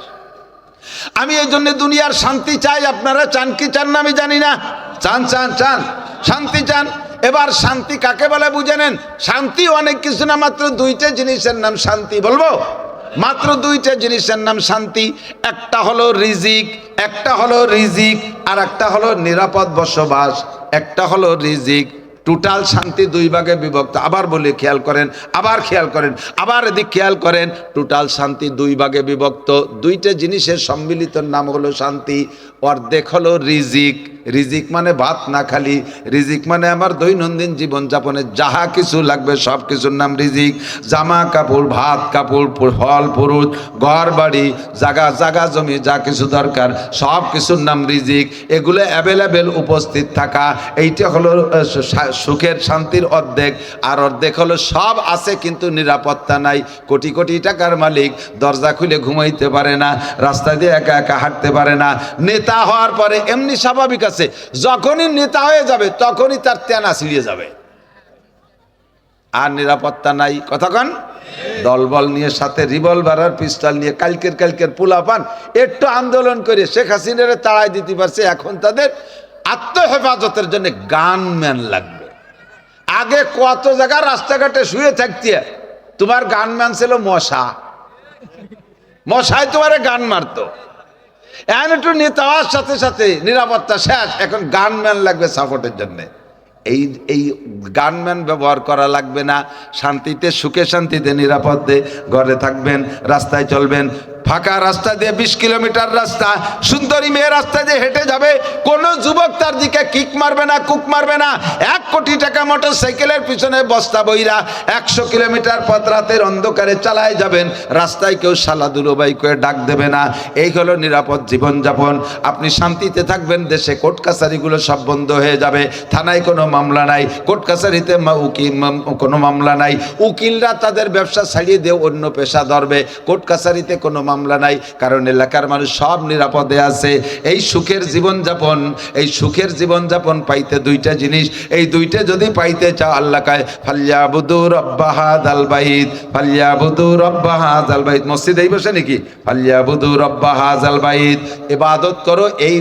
আমি এই জন্য দুনিয়ার শান্তি চাই। আপনারা চান কি চান না আমি জানি না, চান চান চান শান্তি চান। এবার শান্তি কাকে বলে বুঝে নেন। শান্তি অনেক কিছু না, মাত্র দুইটা জিনিসের নাম শান্তি। বলবো মাত্র দুইটা জিনিসের নাম শান্তি। একটা হলো রিজিক, একটা হলো রিজিক, আর একটা হলো নিরাপদ বসবাস। একটা হলো রিজিক। টোটাল শান্তি দুই ভাগে বিভক্ত। আবার বলি খেয়াল করেন, আবার খেয়াল করেন, আবার এদিক খেয়াল করেন। টোটাল শান্তি দুই ভাগে বিভক্ত। দুইটা জিনিসের সম্মিলিত নাম হলো শান্তি। অর্ধেক হলো রিজিক। রিজিক মানে ভাত না খালি, রিজিক মানে আমার দৈনন্দিন জীবনযাপনে যাহা কিছু লাগবে সব কিছুর নাম রিজিক। জামা কাপড়, ভাত কাপড়, ফল ফ্রুট, ঘর বাড়ি, জাগা জমি, যা কিছু দরকার সব কিছুর নাম রিজিক। এগুলো অ্যাভেলেবেল উপস্থিত থাকা, এইটা হলো সুখের শান্তির অর্ধেক। আর অর্ধেক হলো সব আছে কিন্তু নিরাপত্তা নাই। কোটি কোটি টাকার মালিক দরজা খুলে ঘুমাইতে পারে না, রাস্তা দিয়ে একা একা হাঁটতে পারে না। নেতা হওয়ার পরে এমনি স্বাভাবিক আছে, যখনই নেতা হয়ে যাবে তখনই তার তেনা ছিঁড়িয়ে যাবে, আর নিরাপত্তা নাই। কতক্ষণ দলবল নিয়ে, সাথে রিভলভার আর পিস্তল নিয়ে কালকের পোলা পান একটু আন্দোলন করে শেখ হাসিনারে তাড়াই দিতে পারছে। এখন তাদের আত্মহেফাজতের জন্য গানম্যান লাগবে। আগে কত জায়গা রাস্তাঘাটে শুয়ে থাকতে তোমার গানম্যান ছিল মশা, মশায় তোমারে গান মারতো। এখন একটু নেতা হওয়ার সাথে সাথে নিরাপত্তা শেষ, এখন গানম্যান লাগবে সাপোর্টের জন্য। এই গানম্যান ব্যবহার করা লাগবে না। শান্তিতে, সুখে শান্তিতে, নিরাপদে ঘরে থাকবেন, রাস্তায় চলবেন। ফাঁকা রাস্তা দিয়ে 20 কিলোমিটার রাস্তা, সুন্দরী মেয়ে রাস্তা দিয়ে হেঁটে যাবে, কোনো যুবক তার দিকে কিক মারবে না, কুক মারবে না। 1 কোটি টাকা মোটর সাইকেলের পিছনে বস্তা বইরা 100 কিলোমিটার পথ রাতের অন্ধকারে চালায় যাবেন, রাস্তায় কেউ শালা দুলোবাই করে ডাক দেবে না। এই হলো নিরাপদ জীবনযাপন। আপনি শান্তিতে থাকবেন। দেশে কোর্ট কাছারিগুলো সব বন্ধ হয়ে যাবে, থানায় কোনো মামলা নাই, কোর্ট কাছারিতে কোনো মামলা নাই, উকিলরা তাদের ব্যবসা ছাড়িয়ে দিয়ে অন্য পেশা ধরবে, কোর্ট কাছারিতে কোনো মামলা নাই, কারণ এলাকার মানুষ সব নিরাপদে আছে। এই সুখের জীবনযাপন, এই সুখের জীবনযাপন পাইতে দুইটা জিনিস, এই দুইটা যদি পাইতে চাও, আল্লাহ কয় ফাল্যাবুদু রাব্বা হাযাল বাইত, ফাল্যাবুদু রাব্বা হাযাল বাইত। মসজিদেই বসে নাকি ফাল্যাবুদু রাব্বা হাযাল বাইত, ইবাদত করো এই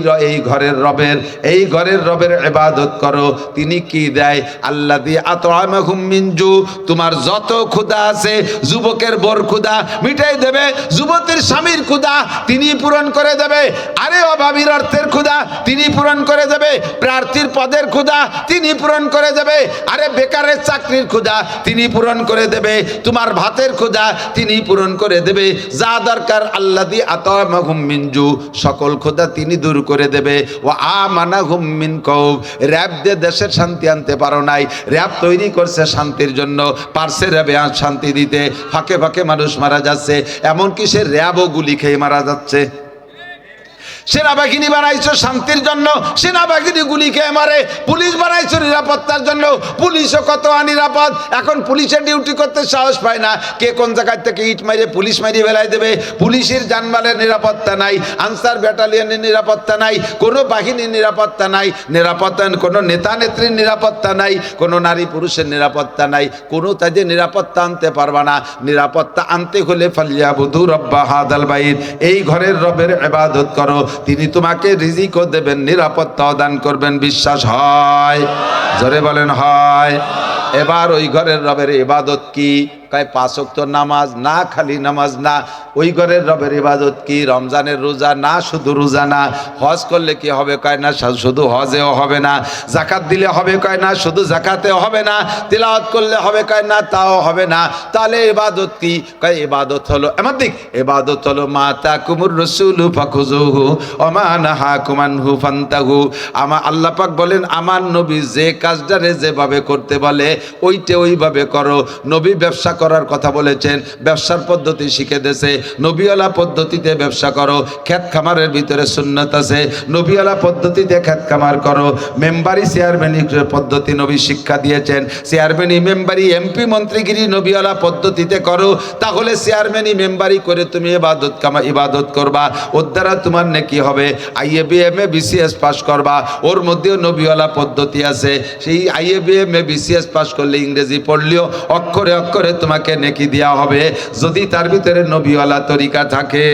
ঘরের রবের, এই ঘরের রবের ইবাদত করো। তিনি কি দেয়? আল্লাযী আত'আমাহুম মিন জু, তোমার যত ক্ষুধা আছে, যুবকের বোর ক্ষুধা মিটাই দেবে, যুবতীর স্বামীর ক্ষুধা তিনি পূরণ করে দেবে, আরে অভাবীর অর্থের ক্ষুধা তিনি পূরণ করে দেবে, প্রার্থীর পদের ক্ষুধা তিনি পূরণ করে দেবে, আরে বেকারের চাকরির ক্ষুধা তিনি পূরণ করে দেবে, তোমার ভাতের ক্ষুধা তিনি পূরণ করে দেবে, যা দরকার আল্লাযী আত'আমাহুম মিন জু, সকল ক্ষুধা তিনি দূর করে দেবে। ওয়া আমানাহুম মিন খাউফ, র‍্যাব দিয়ে দেশের শান্তি আনতে পারো নাই, র‍্যাব তৈরি করছে শান্তির জন্য, পারছে র‍্যাবে আজ শান্তি দিতে, ফাঁকে ফাঁকে মানুষ মারা যাচ্ছে, এমনকি সে র‍্যাবও গুলি খেয়ে মারা যাচ্ছে। সেনাবাহিনী বানাইছো শান্তির জন্য, সেনাবাহিনী গুলি খেয়ে মারে, পুলিশ বানাইছো নিরাপত্তার জন্য, পুলিশও কত অনিরাপদ, এখন পুলিশের ডিউটি করতে সাহস পায় না, কে কোন জায়গায় থেকে ইট মারিয়ে পুলিশ মারিয়ে ফেলাই দেবে, পুলিশের জানমালের নিরাপত্তা নাই, আনসার ব্যাটালিয়নের নিরাপত্তা নাই, কোনো বাহিনীর নিরাপত্তা নাই, নিরাপত্তা কোনো নেতা নেত্রীর নিরাপত্তা নাই, কোনো নারী পুরুষের নিরাপত্তা নাই, কোনো তাদের নিরাপত্তা আনতে পারবা না। নিরাপত্তা আনতে হলে ফালিয়াবুদু রাব্বা হাদাল বাইত, এই ঘরের রবের ইবাদত করো, তিনি তোমাকে রিজিকও দেবেন, নিরাপত্তাও দান করবেন। বিশ্বাস হয়? জোরে বলেন হয়। এবার ওই ঘরের রবের ইবাদত কি? কয় 5 ওয়াক্ত নামাজ না, খালি নামাজ না, ওই ঘরের রবের ইবাদত কি? রমজানের রোজা না, শুধু রোজা না, হজ করলে কি হবে? কয় না শুধু হজেও হবে না, যাকাত দিলে হবে? কয় না শুধু যাকাতেও হবে না, তিলাওয়াত করলে হবে? কয় না তাও হবে না। তাহলে ইবাদত কি? কয় ইবাদত হলো এমন দিক, ইবাদত হলো মা তাকুমুর রাসূলু ফাখুযুহু ওয়া মা নাহাকুম আনহু ফান্তাহু। আমার আল্লাহ পাক বলেন, আমার নবী যে কাজটারে যেভাবে করতে বলে ওইটা ওইভাবে করো। নবী ব্যবসা করার কথা বলেছেন, ব্যবসার পদ্ধতি শিখে দিয়েছে, নবীওয়ালা পদ্ধতিতে ব্যবসা করো। ক্ষেত খামারের ভিতরে সুন্নাত আছে, নবীওয়ালা পদ্ধতিতে ক্ষেত খামার করো। মেম্বারি চেয়ারম্যানি পদ্ধতি নবী শিক্ষা দিয়েছেন, চেয়ারম্যানি মেম্বারি এমপি মন্ত্রীগিরি নবীওয়ালা পদ্ধতিতে করো, তাহলে চেয়ারম্যানি মেম্বারি করে তুমি ইবাদত করবা, ওর দ্বারা তোমার নেকি হবে। আইএ বিএমএ বিসিএস পাস করবা, ওর মধ্যেও নবীওয়ালা পদ্ধতি আছে, সেই আইএ বিএমএ বিসিএস পাস করলে ইংরেজি পড়লেও অক্ষরে অক্ষরে তোমাকে নেকি দেওয়া হবে, যদি তার ভিতরে নবীওয়ালা তরিকা থাকে।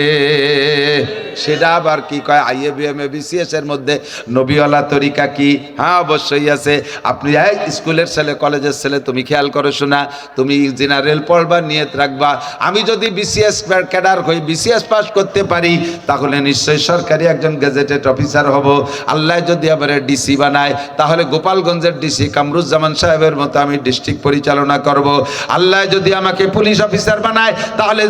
সেটা আবার কি কয়? আইএ বিএমএ বিসিএস এর মধ্যে নবীওয়ালা তরিকা কি? হ্যাঁ অবশ্যই আছে। আপনি স্কুলের ছেলে, কলেজের ছেলে, তুমি খেয়াল করো শোনা, তুমি জেনারেল পড়বা, নিয়ত রাখবা আমি যদি বিসিএস ক্যাডার হই, বিসিএস পাস করতে পারি, তাহলে নিশ্চয়ই সরকারি একজন গেজেটেড অফিসার হব। আল্লাহ যদি আবার ডিসি বানায়, তাহলে গোপালগঞ্জের ডিসি কামরুজ্জামান সাহেবের মতো আমি ডিস্ট্রিক্ট পরিচালনা করব। আল্লাহ যদি আমাকে পুলিশ অফিসার বানায়, তাহলে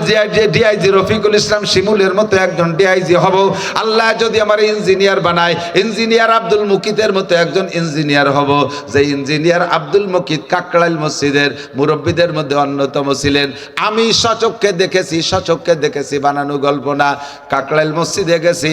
ডিআইজি রফিকুল ইসলাম শিমুলের মতো একজন ডিআইজি হব। আল্লাহ যদি আমার ইঞ্জিনিয়ার বানায়, ইঞ্জিনিয়ার আব্দুল মুকিতের মতো একজন ইঞ্জিনিয়ার হব। যে ইঞ্জিনিয়ার আব্দুল মুকিত কাকরাইল মসজিদের মুরব্বীদের মধ্যে অন্যতম ছিলেন। আমি সচক্ষে দেখেছি, বানানো গল্প না। কাকরাইল মসজিদে গেছি,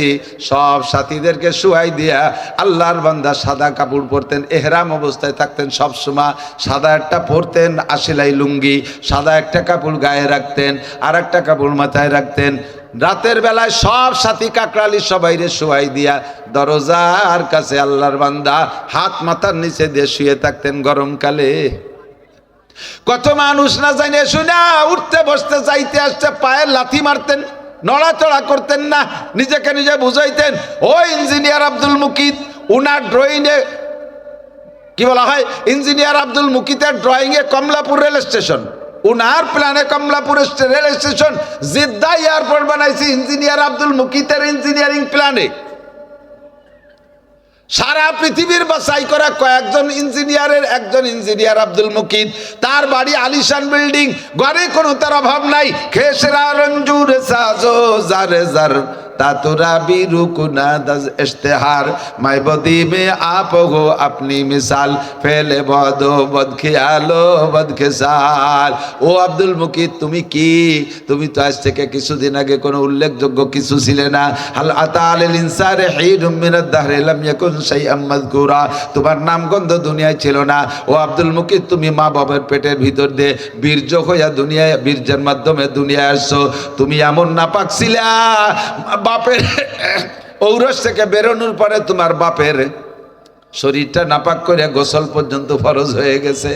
সব সাথীদেরকে শুয়াই দিয়া আল্লাহর বান্দা সাদা কাপড় পরতেন, এহরাম অবস্থায় থাকতেন, সব সময় সাদা একটা পরতেন, আশিলাই লুঙ্গি, সাদা একটা কাপড় গায়ে রাখতেন, আর একটা কাপড় মাথায় রাখতেন। রাতের বেলায় সব সাথী কাকরালি সবাইরে শুয়াই দিয়া দরজার কাছে আল্লাহর বান্দা হাত মাথার নিচে দিয়ে শুয়ে থাকতেন গরমকালে। কত মানুষ না জানে শুনা উঠতে বসতে যাইতে আসতে পায়ে লাথি মারতেন, নড়াচড়া করতেন না, নিজেকে নিজে বুঝাইতেন। ও ইঞ্জিনিয়ার আব্দুল মুকিত, উনার ড্রয়িংয়ে কি বলা হয়, ইঞ্জিনিয়ার আব্দুল মুকিতের ড্রয়িংয়ে কমলাপুর রেল স্টেশন, উনার প্ল্যানে Kamalapur rail station, Jeddah airport বানাইছে ইঞ্জিনিয়ার আব্দুল মুকিতের ইঞ্জিনিয়ারিং প্ল্যানে। সারা পৃথিবীর বাছাই করা কয়েকজন ইঞ্জিনিয়ারের একজন ইঞ্জিনিয়ার আব্দুল মুকিত। তার বাড়ি আলিশান বিল্ডিং, ঘরে কোনো তার অভাব নাই। খেসরা রঞ্জুর সাজো জারে জার तातुरा भी रुकना दस इश्तेहार मैं बदी में आप हो अपनी मिसाल फैले बदो बद ख्यालो बद খিসাল। ও আব্দুল মুকিত, তুমি কি? তুমি তো আজ থেকে কিছুদিন আগে কোনো উল্লেখযোগ্য কিছু ছিলে না। হাল আতা আলিল ইনসানি হিনুম মিনাদ দাহরি লাম ইয়াকুন শাইআম মাযকুরা, তোমার নাম গন্ধ দুনিয়ায় ছিল না। ও আব্দুল মুকিত, তুমি মা বাবার পেটের ভিতর দিয়ে বীর্য হইয়া দুনিয়ায়, বীর্যের মাধ্যমে দুনিয়ায় আসছো। তুমি এমন নাপাক ছিলা, বাপের ঔরস থেকে বেরোনোর পরে তোমার বাপের শরীরটা নাপাক করে গোসল পর্যন্ত ফরজ হয়ে গেছে।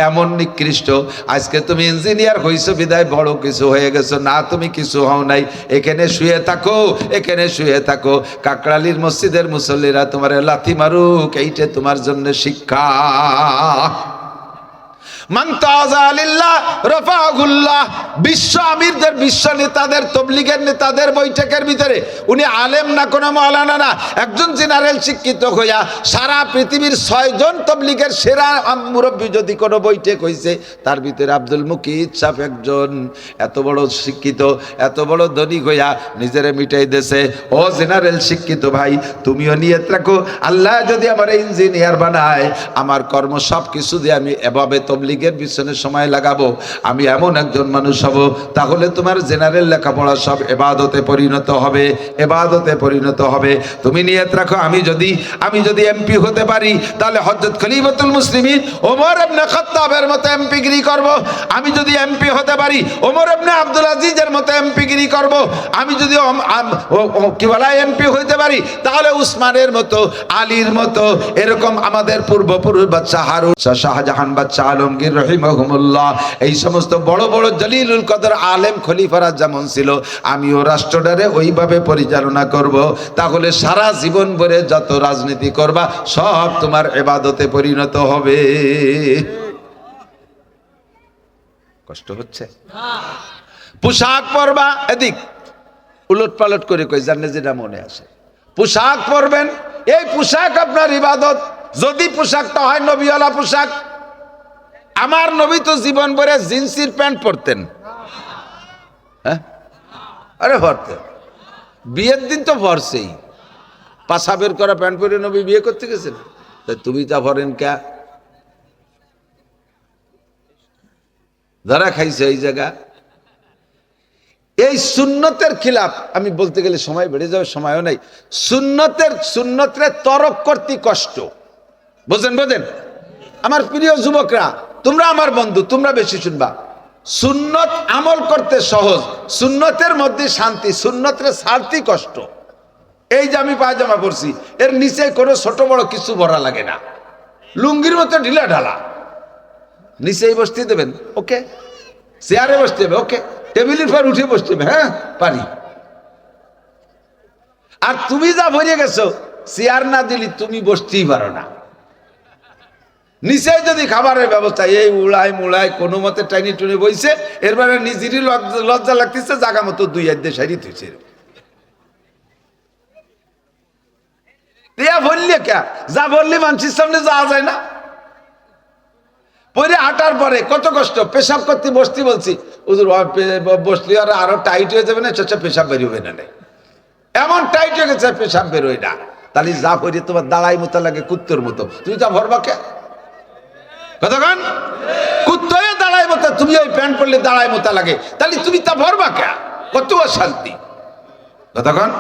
এমন নিকৃষ্ট, আজকে তুমি ইঞ্জিনিয়ার হইছো বিদায় বড় কিছু হয়ে গেছো, না তুমি কিছু হও নাই। এখানে শুয়ে থাকো, এখানে শুয়ে থাকো, কাকরালির মসজিদের মুসল্লিরা তোমার লাথি মারুক, এইটা তোমার জন্য শিক্ষা। মান তাযা লিল্লাহ রাফাহুল্লাহ। বিশ্ব আমিরদের, বিশ্ব নেতাদের, তবলিগের নেতাদের বৈঠকের ভিতরে উনি আলেম না, কোনো মাওলানা না, একজন জেনারেল শিক্ষিত হইয়া সারা পৃথিবীর 6 জন তবলিগের সেরা মুরব্বী যদি কোনো বৈঠক হইছে, তার ভিতরে আব্দুল মুকিত সাহেব একজন। এত বড় শিক্ষিত, এত বড় ধনী হইয়া নিজেরে মিটাই দেছে। ও জেনারেল শিক্ষিত ভাই, তুমিও নিয়ত রাখো, আল্লাহ যদি আমার ইঞ্জিনিয়ার বানায়, আমার কর্ম সব কিছু দিয়ে আমি এভাবে তবলিগের পিছনে সময় লাগাবো, আমি এমন একজন মানুষ হব, তাহলে তোমার জেনারেল লেখাপড়া সব ইবাদতে পরিণত হবে, ইবাদতে পরিণত হবে। তুমি নিয়ত রাখো, আমি যদি এমপি হতে পারি, তাহলে হযরত খলিফাতুল মুসলিমিন ওমর ইবনে খাত্তাবের মতো এমপিগিরি করব। আমি যদি এমপি হতে পারি, ওমর ইবনে আব্দুল আজিজের মতো এমপিগিরি করব। আমি যদি কি বলা এমপি হইতে পারি, তাহলে উসমানের মতো, আলীর মতো, এরকম আমাদের পূর্বপুরুষ বাদশা হারুন, শাহজাহান, বাদশা আলমগীর রহিমাহুমুল্লাহ, এই সমস্ত বড় বড় জলিলুল কদর আলেম খলিফারা যেমন ছিল, আমিও রাষ্ট্রটারে ওইভাবে পরিচালনা করব। তাহলে সারা জীবন ভরে যত রাজনীতি করবা সব তোমার ইবাদতে পরিণত হবে। কষ্ট হচ্ছে? পোশাক পরবা, এদিক উলট পালট করে কই জানে যেটা মনে আসে। পোশাক পরবেন, এই পোশাক আপনার ইবাদত। যদি পোশাকটা হয় নবীওয়ালা পোশাক। আমার নবী তো জীবন ভরে জিন্সের প্যান্ট পরতেন। হ্যাঁ, আরে পরতেন, বিয়ের দিন তো পরছেই। পাছা বের করা প্যান্ট পরে নবী বিয়ে করতে গেছেন, তাই তুমি তা পরেন কে? ধরা খাইছে এই জায়গা। এই সুন্নতের খিলাফ আমি বলতে গেলে সময় বেড়ে যাবে, সময়ও নাই। সুন্নতের তরক করতে কষ্ট, বোঝেন? আমার প্রিয় যুবকরা, তোমরা আমার বন্ধু, তোমরা বেশি শুনবা। সুন্নত আমল করতে সহজ, সুন্নতের মধ্যে শান্তি, সুন্নতের ছাড়তে কষ্ট। এই যে আমি পায়জামা পরছি, এর নিচে কোনো ছোট বড় কিছু ভরা লাগে না, লুঙ্গির মতো ঢিলা ঢালা। নিচেই বসতে দেবেন, ওকে। চেয়ারে বসতে হবে, ওকে। টেবিলের পর উঠে বসতে হবে, হ্যাঁ পারি। আর তুমি যা ভরিয়ে গেছো, চেয়ার না দিলি তুমি বসতেই পারো না। নিচে যদি খাবারের ব্যবস্থা, এই উড়াই মুড়াই কোনো মতে টাইনি টুনি বইছে, এরপরে নিজেরই লজ্জা লাগতেছে, জাগা মতো 2 হাত দিয়ে সারি তুইছে। বললে কে যা বললি মানুষের সামনে যাওয়া যায় না। পরে হাঁটার পরে কত কষ্ট, পেশাব করতে বসতে বলছি, বসলে আরো টাইট হয়ে যাবে না, পেশাব বেরোবে না, এমন টাইট হয়ে গেছে পেশাব বেরোয় না। তাহলে যা পরে তোমার দাঁড়াই মতো লাগে কুত্তর মতো, তুমি তা ভরবা কে? কতক্ষণ কুত্তো হয়ে দাঁড়াই মতো, তুমি ওই প্যান্ট পরলে দাঁড়াই মতো লাগে, তাহলে তুমি তা ভরবা কে? কত শান্তি। কতক্ষণ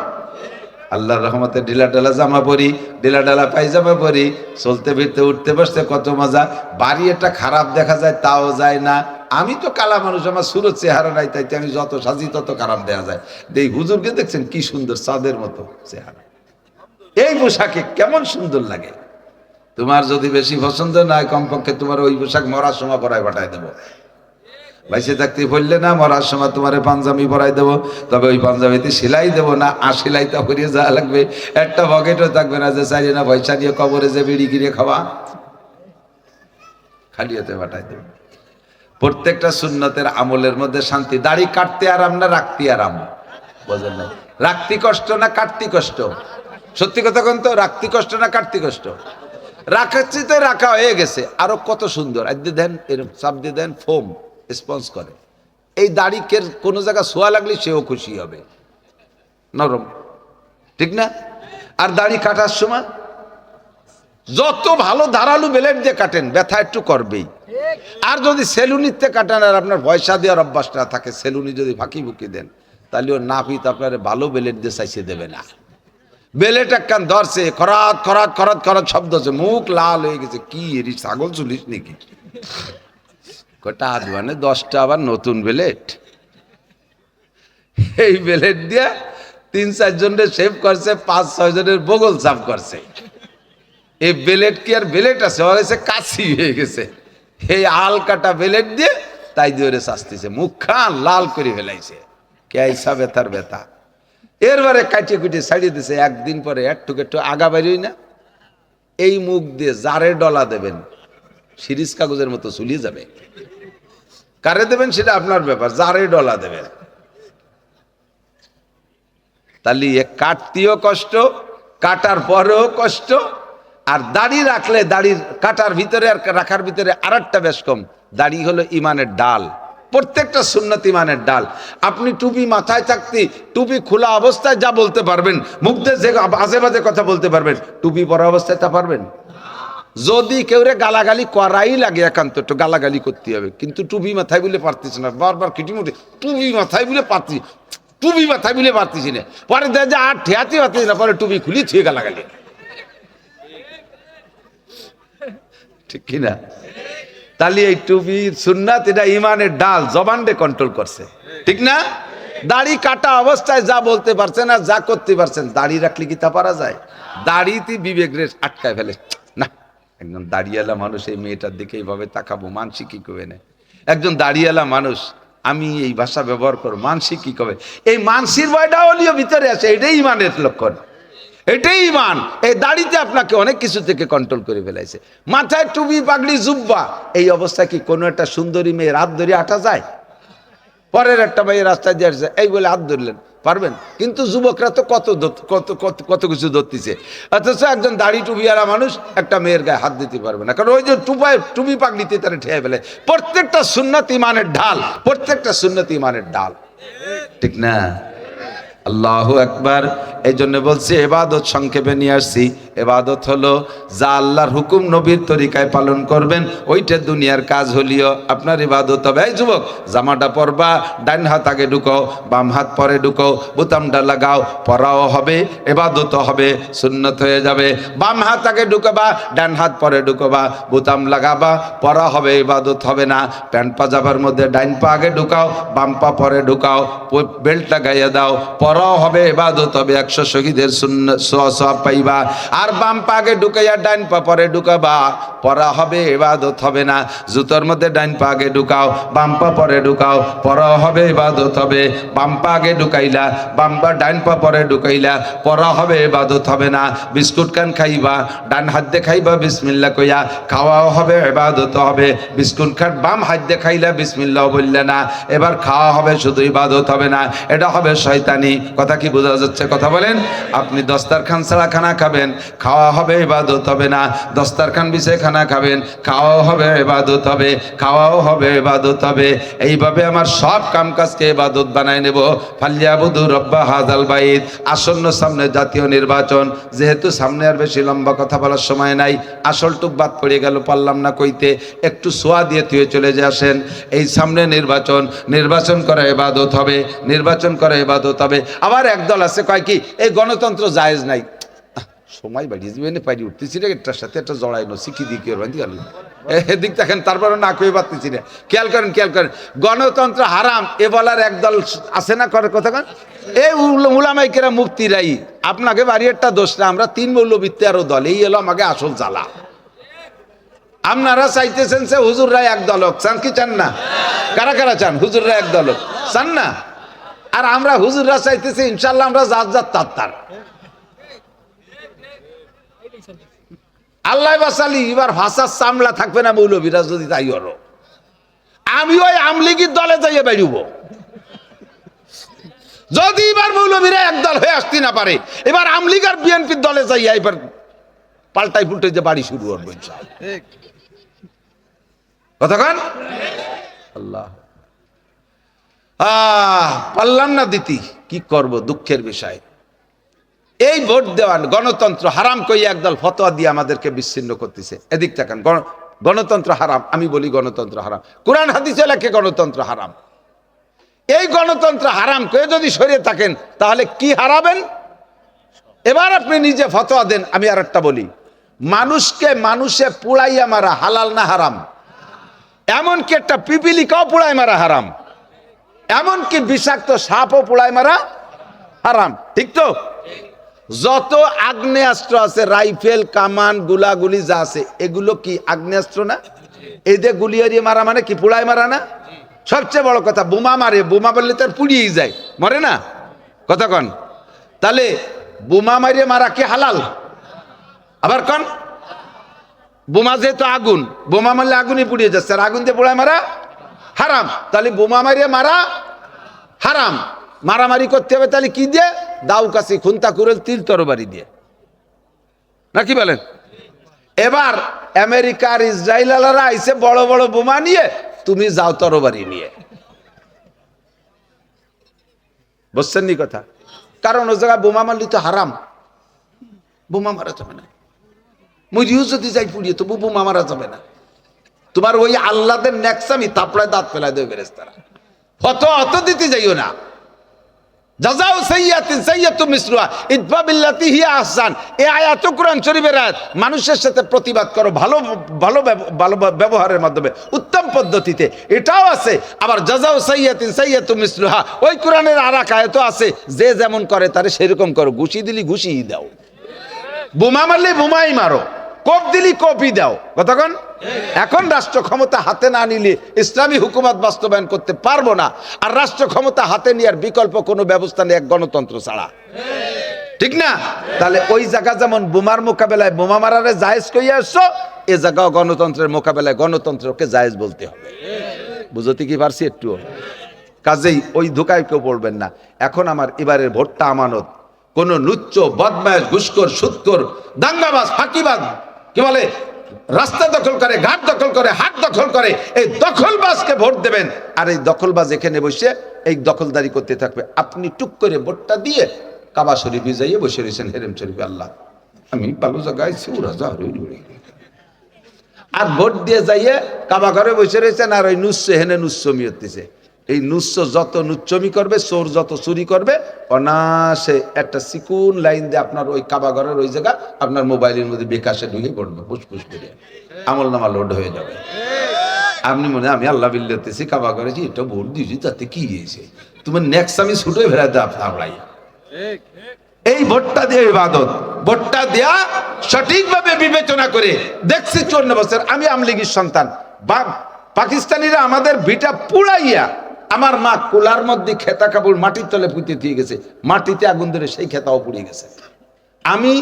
আল্লাহর রহমতে ঢিলা ঢালা জামা পরি, ঢিলা ঢালা পায়জামা পরি, চলতে ফিরতে উঠতে বসতে কত মজা। বাড়ি একটা খারাপ দেখা যায় তাও যায় না। আমি তো কালা মানুষ, আমার সুরত চেহারা নাই, তাইতে আমি যত সাজি তত খারাপ দেখা যায়। এই হুজুরকে দেখছেন কি সুন্দর, চাঁদের মতো চেহারা, এই পোশাকে কেমন সুন্দর লাগে। তোমার যদি বেশি পছন্দ না হয়, কমপক্ষে তোমার ওই পোশাক মরার সময় পরায় পাঠাই দেবো। বাইসে থাকতে বললে না, মরার সময় তোমার পাঞ্জাবি পরাই দেবো, তবে ওই পাঞ্জাবিতে সেলাই দেবো না, সেলাইটা করিয়ে যাওয়া লাগবে। একটা পকেটও থাকবে না যে চাইলে না পয়সা নিয়ে কবরে যে বিড়ি কিনে খাওয়া, খালি হতে পাঠাই দেবো। প্রত্যেকটা সুন্নতের আমলের মধ্যে শান্তি। দাড়ি কাটতে আরাম না রাখতে আরাম? বোঝেন না? রাখতে কষ্ট না কাটতে কষ্ট? সত্যি কথা কোন তো, রাখতে কষ্ট না কাটতে কষ্ট? রাখাচ্ছি তো, রাখা হয়ে গেছে, আরো কত সুন্দর। আজ দেন এরকম চাপ দিয়ে দেন, ফোম স্পঞ্জ করে। এই দাড়ি কোনো জায়গা ছোঁয়া লাগলে সেও খুশি হবে, নরম, ঠিক না? আর দাড়ি কাটার সময় যত ভালো ধারালু ব্লেড দিয়ে কাটেন, ব্যথা একটু করবেই। আর যদি সেলুনিতে কাটান, আর আপনার পয়সা দেওয়ার অভ্যাস না থাকে, সেলুনি যদি ফাঁকি বুকি দেন, তাহলে ওর নাপিত আপনার ভালো ব্লেড দিয়ে চাইছে দেবে না। বেলেট একখান ধরছে, খরাত খরাত খরাত খরাত শব্দ হচ্ছে, মুখ লাল হয়ে গেছে। কি এরি ছাগল চুলিস নাকি? কটা হাত মানে 10টা আবার নতুন বেলেট। এই বেলেট দিয়ে 3-4 জনের শেভ করছে, 5-6 জনের বগল সাফ করছে। এই বেলেট কি আর বেলেট আছে, ওর হয়েছে কাশি হয়ে গেছে। এই আল কাটা বেলেট দিয়ে তাই দিয়ে ওরে শাস্তিছে, মুখ খান লাল করে ফেলাইছে, কে আইসা বেতার বেতা। এরবারে কাটিয়ে কুটিয়ে ছাড়িয়ে দিছে। একদিন পরে একটু একটু আগা বাড়িই না, এই মুখ দিয়ে জারে ডলা দেবেন, সিরিজ কাগজের মতো চুলিয়ে যাবে। কারে দেবেন সেটা আপনার ব্যাপার, জারে ডলা দেবেন। তাহলে কাটতেও কষ্ট, কাটার পরেও কষ্ট। আর দাড়ি রাখলে দাড়ির কাটার ভিতরে আর রাখার ভিতরে আরেকটা বেশ কম, দাড়ি হলো ইমানের ডাল, প্রত্যেকটা সুন্নত ইমানের ডাল। আপনি টুপি মাথায় থাকতে, টুপি খোলা অবস্থায় যা বলতে পারবেন, মুখ দিয়ে যে আজে বাজে কথা বলতে পারবেন, টুপি পরা অবস্থায় তা পারবেন? যদি কেউরে গালাগালি করাই লাগে একান্ত, একটু গালাগালি করতে হবে, কিন্তু টুপি মাথায় বলে পারতেছি না, বারবার কিটিমুটি টুপি মাথায় বলে পারছি, টুপি মাথায় বলে পারতেছি না, পরে দেয় যে আর ঠেয়াতে পারতেছি না, পরে টুপি খুলি ছুঁয়ে গালাগালি, ঠিক কিনা? তাহলে এই টুপির সুন্নাত, এটা ইমানের ডাল, জবানকে কন্ট্রোল করছে, ঠিক না? দাড়ি কাটা অবস্থায় যা বলতে পারছেন আর যা করতে পারছেন, দাড়ি রাখলে কি তা পারা যায়? দাড়িতে বিবেক রে আটকায় ফেলে, না একজন দাড়িওয়ালা মানুষ এই মেয়েটার দিকে এইভাবে তাকাবো, মানসিক কি করবে না? একজন দাড়িওয়ালা মানুষ, আমি এই ভাষা ব্যবহার করবো, মানসিক কি করবে? এই মানসির ভয়টাও ভিতরে আছে, এটাই ইমানের লক্ষণ, এটাই ইমান। এই দাড়িতে আপনাকে অনেক কিছু থেকে কন্ট্রোল করে ফেলাইছে। মাথায় টুপি পাগড়ি জুব্বা, এই অবস্থায় কি কোনো একটা সুন্দরী মেয়ের হাত ধরে আটা যায়? পরের একটা মেয়ে রাস্তায় দিয়ে আসছে, এই বলে হাত ধরলেন, পারবেন? কিন্তু যুবকরা তো কত কত কত কত কিছু ধরতেছে, অথচ একজন দাড়ি টুপিওয়ালা মানুষ একটা মেয়ের গায়ে হাত দিতে পারবে না, কারণ ওই যে টুপি পাগড়িতে তারা ঠেয়ে ফেলে। প্রত্যেকটা সুন্নত ইমানের ঢাল, প্রত্যেকটা সুন্নত ইমানের ঢাল, ঠিক না? আল্লাহু আকবার। এই জন্য বলছি ইবাদত সংক্ষেপে নিয়ে আসছি। ইবাদত হলো যা আল্লাহর হুকুম নবীর তরিকায় পালন করবেন, ওইটা দুনিয়ার কাজ হলিও আপনার ইবাদত হবে। এই যুবক, জামাটা পরবা, ডান হাত আগে ঢুকাও, বাম হাত পরে ঢুকাও, বোতামটা লাগাও, পরাও হবে, ইবাদত হবে, সুন্নত হয়ে যাবে। বাম হাত আগে ঢুকাবা, ডান হাত পরে ঢুকাবা, বোতাম লাগাবা, পরা হবে, ইবাদত হবে না। প্যান্ট পাজাবার মধ্যে ডাইন পা আগে ঢুকাও, বাম পা পরে ঢুকাও, বেল্টটা গাইয়ে দাও, পরাও হবে, ইবাদত হবে, 100 শহীদের সওয়াব পাইবা। আর বাম পা আগে ঢুকাইয়া ডাইন পা পরে ঢুকাবা, পরা হবে, ইবাদত হবে না। জুতোর মধ্যে ডাইন পা আগে ঢুকাও, বাম পা পরে ঢুকাও, পরা হবে, ইবাদত হবে। বাম পা আগে ঢুকাইলা, বাম পা ডাইন পা পরে ঢুকাইলা, পরা হবে, ইবাদত হবে না। বিস্কুট খান খাইবা, ডান হাত দিয়ে খাইবা বিসমিল্লাহ কইয়া, খাওয়াও হবে, ইবাদত হবে। বিস্কুট খান বাম হাত দিয়ে খাইলা, বিসমিল্লাহ বললে না, এবার খাওয়া হবে, শুধু ইবাদত হবে না, এটা হবে শয়তানি। কথা কি বোঝা যাচ্ছে? কথা বলেন। আপনি দস্তারখান ছাড়া খানা খাবেন, খাওয়া হবে, ইবাদত হবে না। দস্তারখান বিছে খানা খাবেন, খাওয়াও হবে, ইবাদত হবে, খাওয়াও হবে, ইবাদত হবে। এইভাবে আমার সব কাম কাজকে ইবাদত বানায় নেব। ফালিয়াবুদু রব্বা হাযাল বাইত। আসন্ন সামনে জাতীয় নির্বাচন, যেহেতু সামনে আর বেশি লম্বা কথা বলার সময় নাই, আসলটুক বাদ পড়ে গেল, পারলাম না কইতে, একটু সোয়া দিয়ে তুই চলে যে আসেন। এই সামনে নির্বাচন, নির্বাচন করা ইবাদত হবে, নির্বাচন করা ইবাদত হবে। আবার একদল আছে কয় কি এই গণতন্ত্র জায়েজ নাই, সময় বাড়িয়ে যাবে, পাইরি উঠতেছি রে, একটার সাথে একটা জড়াই নো শিখি দিয়ে কি বাঁধি গেল, এদিক দেখেন, তারপরে না কই পারতেছি না। খেয়াল করেন, খেয়াল করেন, গণতন্ত্র হারাম এ বলার একদল আছে না, করে কথা কন। এই উলামাইকেরা মুফতিরাই আপনাকে বাড়ি একটা দোষ না, আমরা 3 মৌলবীতে আরো দল, এই এলো আমাকে আসল জ্বালা। আপনারা চাইতেছেন সে হুজুররা এক দল হোক, চান কি চান না? কারা কারা চান হুজুররা এক দল হোক, চান না? আর আমরা হুজুররা চাইতেছি ইনশাল্লাহ আমরা জাত জাত তার আল্লাহ বাসালি। এবার ভাষার চামলা থাকবে না মৌলবীরা যদি তাই হলো। আমি ওই আমলিগির দলে যাইয়ে বেরুবো যদি এবার মৌলবীরা একদল হয়ে আসতে না পারে। এবার আমলিগ আর বিএনপির দলে যাইয়া এবার পাল্টাই পুল্টে যে বাড়ি শুরু করবো কতক্ষণ। আল্লাহ পারলাম না দিতি, কি করব, দুঃখের বিষয়। এই ভোট দেওয়ান গণতন্ত্র হারাম কইয়া একদল ফতোয়া দিয়ে আমাদেরকে বিচ্ছিন্ন করতেছে। এদিক থাকেন, গণতন্ত্র হারাম, আমি বলি গণতন্ত্র হারাম, কোরআন হাদিসে লেখে গণতন্ত্র হারাম। এই গণতন্ত্র হারাম কয়ে যদি সরিয়ে থাকেন তাহলে কি হারাবেন? এবার আপনি নিজে ফতোয়া দেন। আমি আর একটা বলি, মানুষকে মানুষে পুড়াইয়া মারা হালাল না হারাম? এমনকি একটা পিপিলিকাও পুড়াই মারা হারাম, এমনকি বিষাক্ত সাপও পুড়াই মারা হারাম, ঠিক তো? যত আগ্নেয়াস্ত্র আছে, রাইফেল, কামান, গুলাগুলি যা আছে, এগুলো কি আগ্নেয়াস্ত্র না? এই যে গুলি হারিয়ে মারা মানে কি পোড়ায় মারা না? সবচেয়ে বড় কথা, বোমা মারে, বোমা মারলে তার পুড়িয়েই যায়, মরে না? কথা কন। তাহলে বোমা মারিয়ে মারা কি হালাল? আবার কন, বোমা যেহেতু আগুন, বোমা মারলে আগুনই পুড়িয়ে যাচ্ছে, আর আগুন দিয়ে পোড়ায় মারা হারাম। তাহলে বোমা মারিয়ে মারা হারাম। মারামারি করতে হবে তাহলে কি দিয়ে? দাউ কাশি, খুন্তা কুড়েল, তিল তরবারি দিয়ে, নাকি বলেন? এবার আমেরিকার ইসরায়েলারা আইসে বড় বড় বোমা নিয়ে, তুমি যাও তরবারি নিয়ে। বুঝছেন নি কথা? কারণ ও জায়গায় বোমা মারলি তো হারাম, বোমা মারা যাবে না। মরিও যদি যাই পুড়িয়ে, তবু বোমা মারা যাবে না। তোমার ওই আল্লাহদের নেকসামি তাপড়ায় দাঁত ফেলায় দেবে ফেরেশতারা। অত দিতে যাইও না। জাযাউ সাইয়্যাতিন সাইয়্যাতুম মিসলুহা ইদফা বিল্লাতি হিয়া আহসান। এই আয়াত কোরআন শরীফের আয়াত। মানুষের সাথে প্রতিবাদ করো ভালো ভালো ভালো ব্যবহারের মাধ্যমে, উত্তম পদ্ধতিতে, এটাও আছে। আবার জাযাউ সাইয়্যাতিন সাইয়্যাতুম মিসলুহা, ওই কোরআনের আর এক আয়াতও আছে, যে যেমন করে তারে সেরকম করো। ঘুষি দিলি ঘুষিই দাও, বোমা মারলে বোমাই মারো, কোপ দিলি কোপই দাও। কতক্ষণ? এখন রাষ্ট্র ক্ষমতা হাতে না নিলে ইসলামী হুকুমত বাস্তবায়ন করতে পারবো না। আর রাষ্ট্র ক্ষমতা হাতে নেওয়ার বিকল্প কোনো ব্যবস্থা নেই এক গণতন্ত্র ছাড়া, ঠিক না? তাহলে ওই জায়গা যেমন বোমার মোকাবেলায় বোমা মারারে জায়েজ কইয়া আসছো, এ জায়গাও গণতন্ত্রের মোকাবেলায় গণতন্ত্রকে জায়েজ বলতে হবে। বুঝতে কি পারছি একটু? কাজেই ওই ধোকায় কেউ পড়বেন না। এখন আমার এবারের ভোটটা আমানত। কোন লুচ্চ, বদমাশ, ঘুষখোর, সুদখোর, দাঙ্গাবাজ, ফাঁকিবাজ, কি বলে, রাস্তা দখল করে, ঘাট দখল করে, হাট দখল করে, এই দখলবাজকে ভোট দেবেন। আর এই দখলবাজ এখানে বসে এই দখলদারি করতে থাকবে। আপনি টুক করে ভোটটা দিয়ে কাবা শরীফে যাইয়ে বসে রয়েছেন, হেরেম শরীফে, আল্লাহ আমি ভালো জায়গায় আর ভোট দিয়ে যাইয়ে কাবা ঘরে বসে রয়েছেন, আর ওই নুচ্ছ হেনে নুচ্ছমি হতেছে। এই নুচ্ছ যত নুচ্ছমি করবে, চোর যত চুরি করবে, অনায়াসে একটা চিকুন লাইন দিয়ে আপনার ওই কাবা ঘরের ওই জায়গা আপনার মোবাইলের মধ্যে বিকাশে ঢুকে পড়বে, ফুসফুস করে আমল নামা লোড হয়ে যাবে। আপনি মনে আমি আল্লাহ বিল্লাতেছি, কাবা করেছি, এটা ভোট দিয়েছি, তাতে কি হয়েছে? তোমার নেক্সট আমি ছুটে ফেরাতে আপনারাই। এই ভোটটা দিয়ে ইবাদত, ভোটটা দেয়া সঠিকভাবে বিবেচনা করে। দেখছি 54 বছর, আমি আমলিগীর সন্তান, পাকিস্তানিরা আমাদের ভিটা পুড়াইয়া, আমার মা কোলার মধ্যে খেতা কাপড় মাটির তলে পুঁতে দিয়ে গেছে, মাটিতে আগুন ধরে সেই খেতাও পুড়িয়ে গেছে। আমি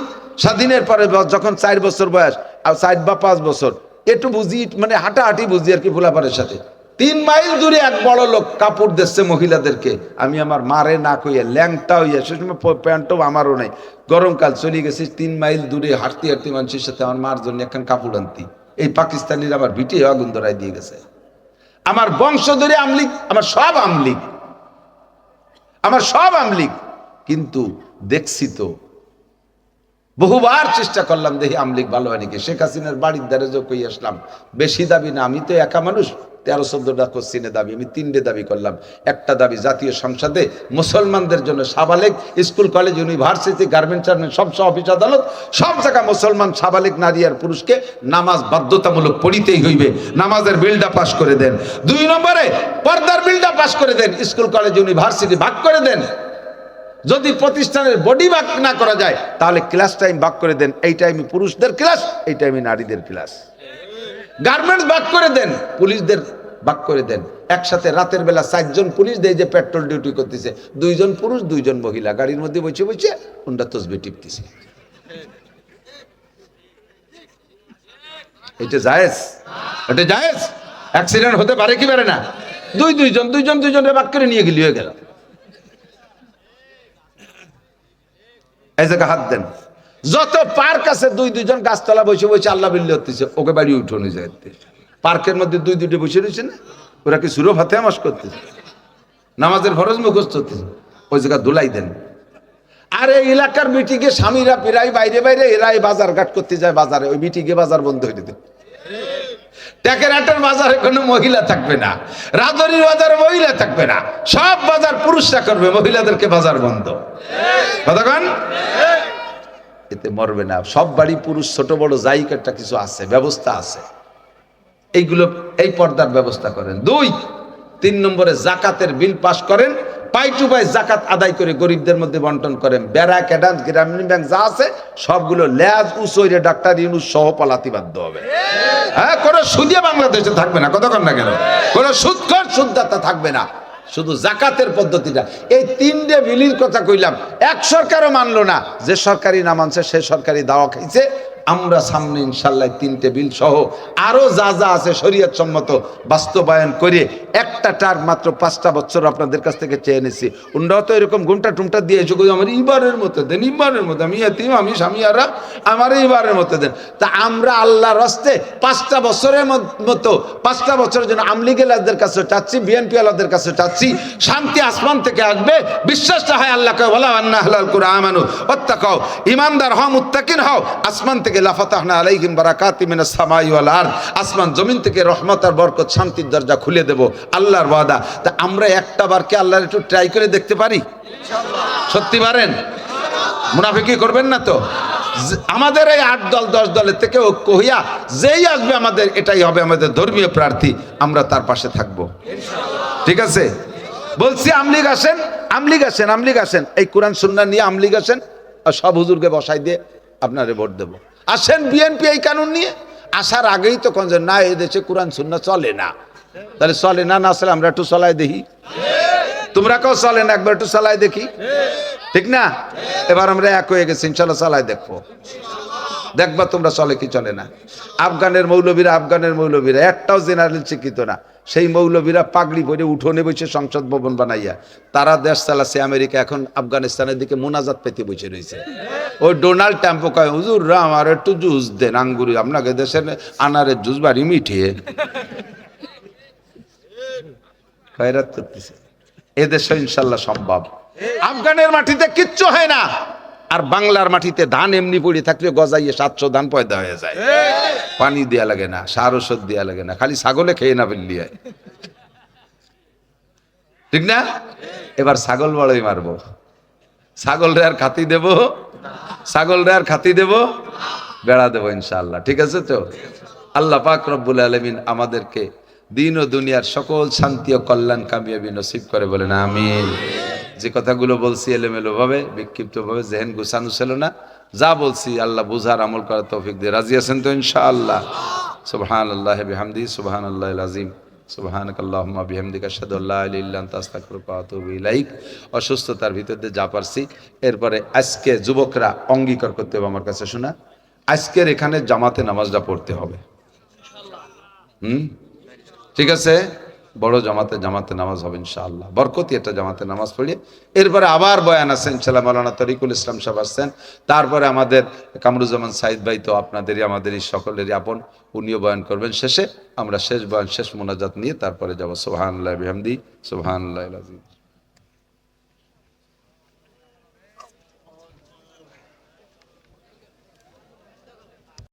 স্বাধীনের পরে যখন 4 বছর বয়স, আর 4 বা 5 বছর, একটু বুঝি, মানে হাঁটাহাঁটি বুঝি আর কি, ফুলাপারের সাথে 3 মাইল দূরে এক বড় লোক কাপড় দিচ্ছে মহিলাদেরকে। আমি আমার মারে না কইয়া, ল্যাংটা হইয়া, সে সময় প্যান্টও আমারও নাই, গরমকাল চলে গেছি, 3 মাইল দূরে হাঁটতে হাঁটতে মানুষের সাথে আমার মার জন্য একখান কাপড় আনতি। এই পাকিস্তানিরা আমার ভিটে আগুন ধরাই দিয়ে গেছে। আমার বংশ ধরে আমলিগ, আমার সব আমলিগ, আমার সব আমলিগ। কিন্তু দেখছি তো, বহুবার চেষ্টা করলাম, দেখি আমলিগ ভালো হয় নাকি। শেখ হাসিনার বাড়ির দ্বারে যে কই আসলাম, বেশি দাবি না, আমি তো একা মানুষ, 13-14টা কোশ্চিনে দাবি, আমি 3টে দাবি করলাম। একটা দাবি, জাতীয় সংসদে মুসলমানদের জন্য সাবালেক, স্কুল, কলেজ, ইউনিভার্সিটি, গার্মেন্টস, সব অফিস আদালত, সব জায়গায় মুসলমান সাবালেক নারী আর পুরুষকে নামাজ বাধ্যতামূলক পড়িতেই হইবে, নামাজের বিলটা পাস করে দেন। 2 নম্বরে পর্দার বিলটা পাস করে দেন, স্কুল, কলেজ, ইউনিভার্সিটি ভাগ করে দেন। যদি প্রতিষ্ঠানের বডি ভাগ না করা যায়, তাহলে ক্লাস টাইম ভাগ করে দেন, এই টাইমে পুরুষদের ক্লাস, এই টাইমে নারীদের ক্লাস। গার্মেন্টস ভাগ করে দেন, পুলিশদের ভাগ করে দেন। একসাথে রাতের বেলা 4 জন পুলিশ দেয় যে পেট্রোল ডিউটি করতেছে, 2 জন পুরুষ 2 জন মহিলা গাড়ির মধ্যে বসে বসে কোনটা তসবিহ টিপতেছে। এটা জায়েজ? এটা জায়েজ? অ্যাক্সিডেন্ট হতে পারে কি পারে না? 2 জনের ভাগ করে নিয়ে গেলি, হয়ে গেল। এই জায়গা হাত দেন। যত পার্ক আছে 2 জন গাছতলা বসে বসে আল্লাহ বিল্লাহ হতেছে, ওকে বাড়ি উঠোনে যাইতে। পার্কের মধ্যে 2 বসে রয়েছে না, ওরা কি সুরো ফাতে আমাস করতেছে, নামাজের ফরজ মুখস্থ হতেছে, ওই জায়গা ধুলাই দেন। আর এই এলাকার মিটিংয়ে স্বামীরা প্রায় বাইরে বাইরে, এরাই বাজার ঘাট করতে যায় বাজারে, ওই মিটিংয়ে বাজার বন্ধ হয়ে দেন। টেকেরহাটের বাজারে কোনো মহিলা থাকবে না, রাজনীর বাজারে মহিলা থাকবে না, সব বাজার পুরুষরা করবে, মহিলাদেরকে বাজার বন্ধ। কতক্ষণ? এতে মরবে না। সব বাড়ি পুরুষ, ছোট বড় যাই একটা কিছু আছে, ব্যবস্থা আছে, এইগুলো, এই পর্দার ব্যবস্থা করেন। 2, 3 নম্বরে জাকাতের বিল পাস করেন, পাই টু পাই জাকাত আদায় করে গরিবদের মধ্যে বন্টন করেন। বেড়া ক্যাডান্স গ্রামীণ ব্যাংক যা আছে সবগুলো ল্যাজ উচইরে ডাক্তার ইউনূস সহ পালাতে বাধ্য হবে। হ্যাঁ, কোনো সুদিয়া বাংলাদেশে থাকবে না, কতক্ষণ না কেন, কোনো সুদখোর সুদদাতা থাকবে না, শুধু জাকাতের পদ্ধতিটা। এই তিনটে বিলির কথা কইলাম, এক সরকারও মানলো না। যে সরকারি না মানছে সে সরকারি দাওয়া খাইছে। আমরা সামনে ইনশাল্লাহ তিনটে বিল সহ আরো যা যা আছে শরীয়ত সম্মত বাস্তবায়ন করে একটা টার্ম মাত্র 5টা বছর আপনাদের কাছ থেকে চেয়ে এনেছি। উন্ডাও তো এরকম ঘুমটা টুমটা দিয়ে এসে আমার ইবারের মতো দেন, ইবারের মতো, আমি এতিম, আমি স্বামীরা, আমার ইবারের মতো দেন। তা আমরা আল্লাহর রাস্তে 5টা বছরের মতো 5টা বছরের জন্য আমলিগের আলাদের কাছে চাচ্ছি, বিএনপি আলাদের কাছে চাচ্ছি, শান্তি আসমান থেকে আসবে। বিশ্বাসটা হয় আল্লাহকে বলা আন্না হালাল কুরআন আমানু ওয়াত্তাকাও, ঈমানদার হও, মুত্তাকিন হও। আসমান থেকে লাফাতাহনা আলাইহিম বারাকাতিম মিনাস সামাই ওয়াল আরদ, আসমান জমিন থেকে রহমত আর বরকত শান্তির দরজা খুলে দেব, আল্লাহর ওয়াদা। তা আমরা একটা বার কি আল্লাহর একটু ট্রাই করে দেখতে পারি? ইনশাআল্লাহ। সত্যি পারেন? মুনাফিকি করবেন না তো? আমাদের এই 8 দল 10 দলের থেকে ঐক্য হইয়া যেই আসবে আমাদের এটাই হবে আমাদের ধর্মীয় প্রার্থী, আমরা তার পাশে থাকবো ইনশাআল্লাহ। ঠিক আছে? বলছি আমলিগ আসেন, আমলিগ আসেন, আমলিগ আসেন, এই কোরআন সুন্নাহ নিয়ে আমলিগ আসেন, আর সব হুজুরকে বসাই দিয়ে আপনারে ভোট দেব। আসেন বিএনপি এই কানুন নিয়ে, আসার আগেই তো কোন না এই দেশে কোরআন সুন্নাহ চলে না, তাহলে চলে না, না চলে আমরা একটু চলাই দেখি। তোমরা কেউ চলে না, একবার একটু চালাই দেখি, ঠিক না? এবার আমরা এক হয়ে গেছি, ইনশাল্লাহ চালাই দেখবো, দেখবা তোমরা চলে কি চলে না। আফগানের মৌলবীরা একটাও জেনারেল শিক্ষিত না, সেই মৌলবীরা পাগড়ি পরে উঠোনে বসে সংসদ ভবন বানাইয়া তারা দেশ চালাচ্ছে। আমেরিকা এখন আফগানিস্তানের দিকে মোনাজাত পেতে বসে রয়েছে। ওই ডোনাল্ড ট্রাম্প কয়, হুজুররা আমার একটু জুস দেন, আঙ্গুরি, আপনাকে দেশের আনারের জুস বাড়ি মিঠিয়ে খয়রাত করতেছে। এদেশে ইনশাল্লাহ সম্ভব। আফগানের মাটিতে কিচ্ছু হয় না, আর বাংলার মাটিতে ধান এমনি পড়ে থাকলে গজাইয়ে 700 ধান পয়দা হয়ে যায়। পানি দেয়া লাগে না, সার ওষুধ দেয়া লাগে না, খালি ছাগলে খেয়ে না ফেললি হয়, ঠিক না? এবার ছাগল বড়ই মারবো, ছাগলরে আর খাতি দেব, ছাগলরে আর খাতি দেব, বেড়া দেবো ইনশাআল্লাহ। ঠিক আছে তো? আল্লাহ পাক রব্বুল আলামিন আমাদেরকে দিন ও দুনিয়ার সকল শান্তি ও কল্যাণ কামিয়াবি নসিব করে, বলেন আমিন। যে কথাগুলো বলছি এলোমেলো ভাবে, বিক্ষিপ্ত ভাবে, জেহেন গুছানো ছিল না, যা বলছি আল্লাহ বুঝার আমল করার তৌফিক দিয়ে। রাজি আছেন তো ইনশাআল্লাহ? সুবহানাল্লাহি বিহামদিহি, সুবহানাল্লাহিল আযীম, সুবহানাকাল্লাহুম্মা বিহামদিকা আশহাদু আল্লা ইলাহা ইল্লা আনতা আস্তাগফিরুকা ওয়া আতুবু ইলাইক। অসুস্থতার ভিতর দিয়ে যা পারছি। এরপরে আজকে যুবকরা অঙ্গীকার করতে হবে আমার কাছে, শোনা, আজকের এখানে জামাতে নামাজটা পড়তে হবে। ঠিক আছে? বড় জামাতে নামাজ হবে ইনশাআল্লাহ, বরকতি একটা জামাতে নামাজ পড়িয়ে এরপরে আবার বয়ান আছে ইনশাআল্লাহ। মাওলানা তরিকুল ইসলাম সাহেব আসছেন, তারপরে আমাদের কামরুজ্জামান সাইদ ভাই তো আপনাদেরই আমাদেরই সকলেরই আপন, উনিও বয়ান করবেন। শেষে আমরা শেষ বয়ান, শেষ মোনাজাত নিয়ে তারপরে যাব। সুবহানাল্লাহি বিহামদিহি, সুবহানাল্লাহিল আযীম।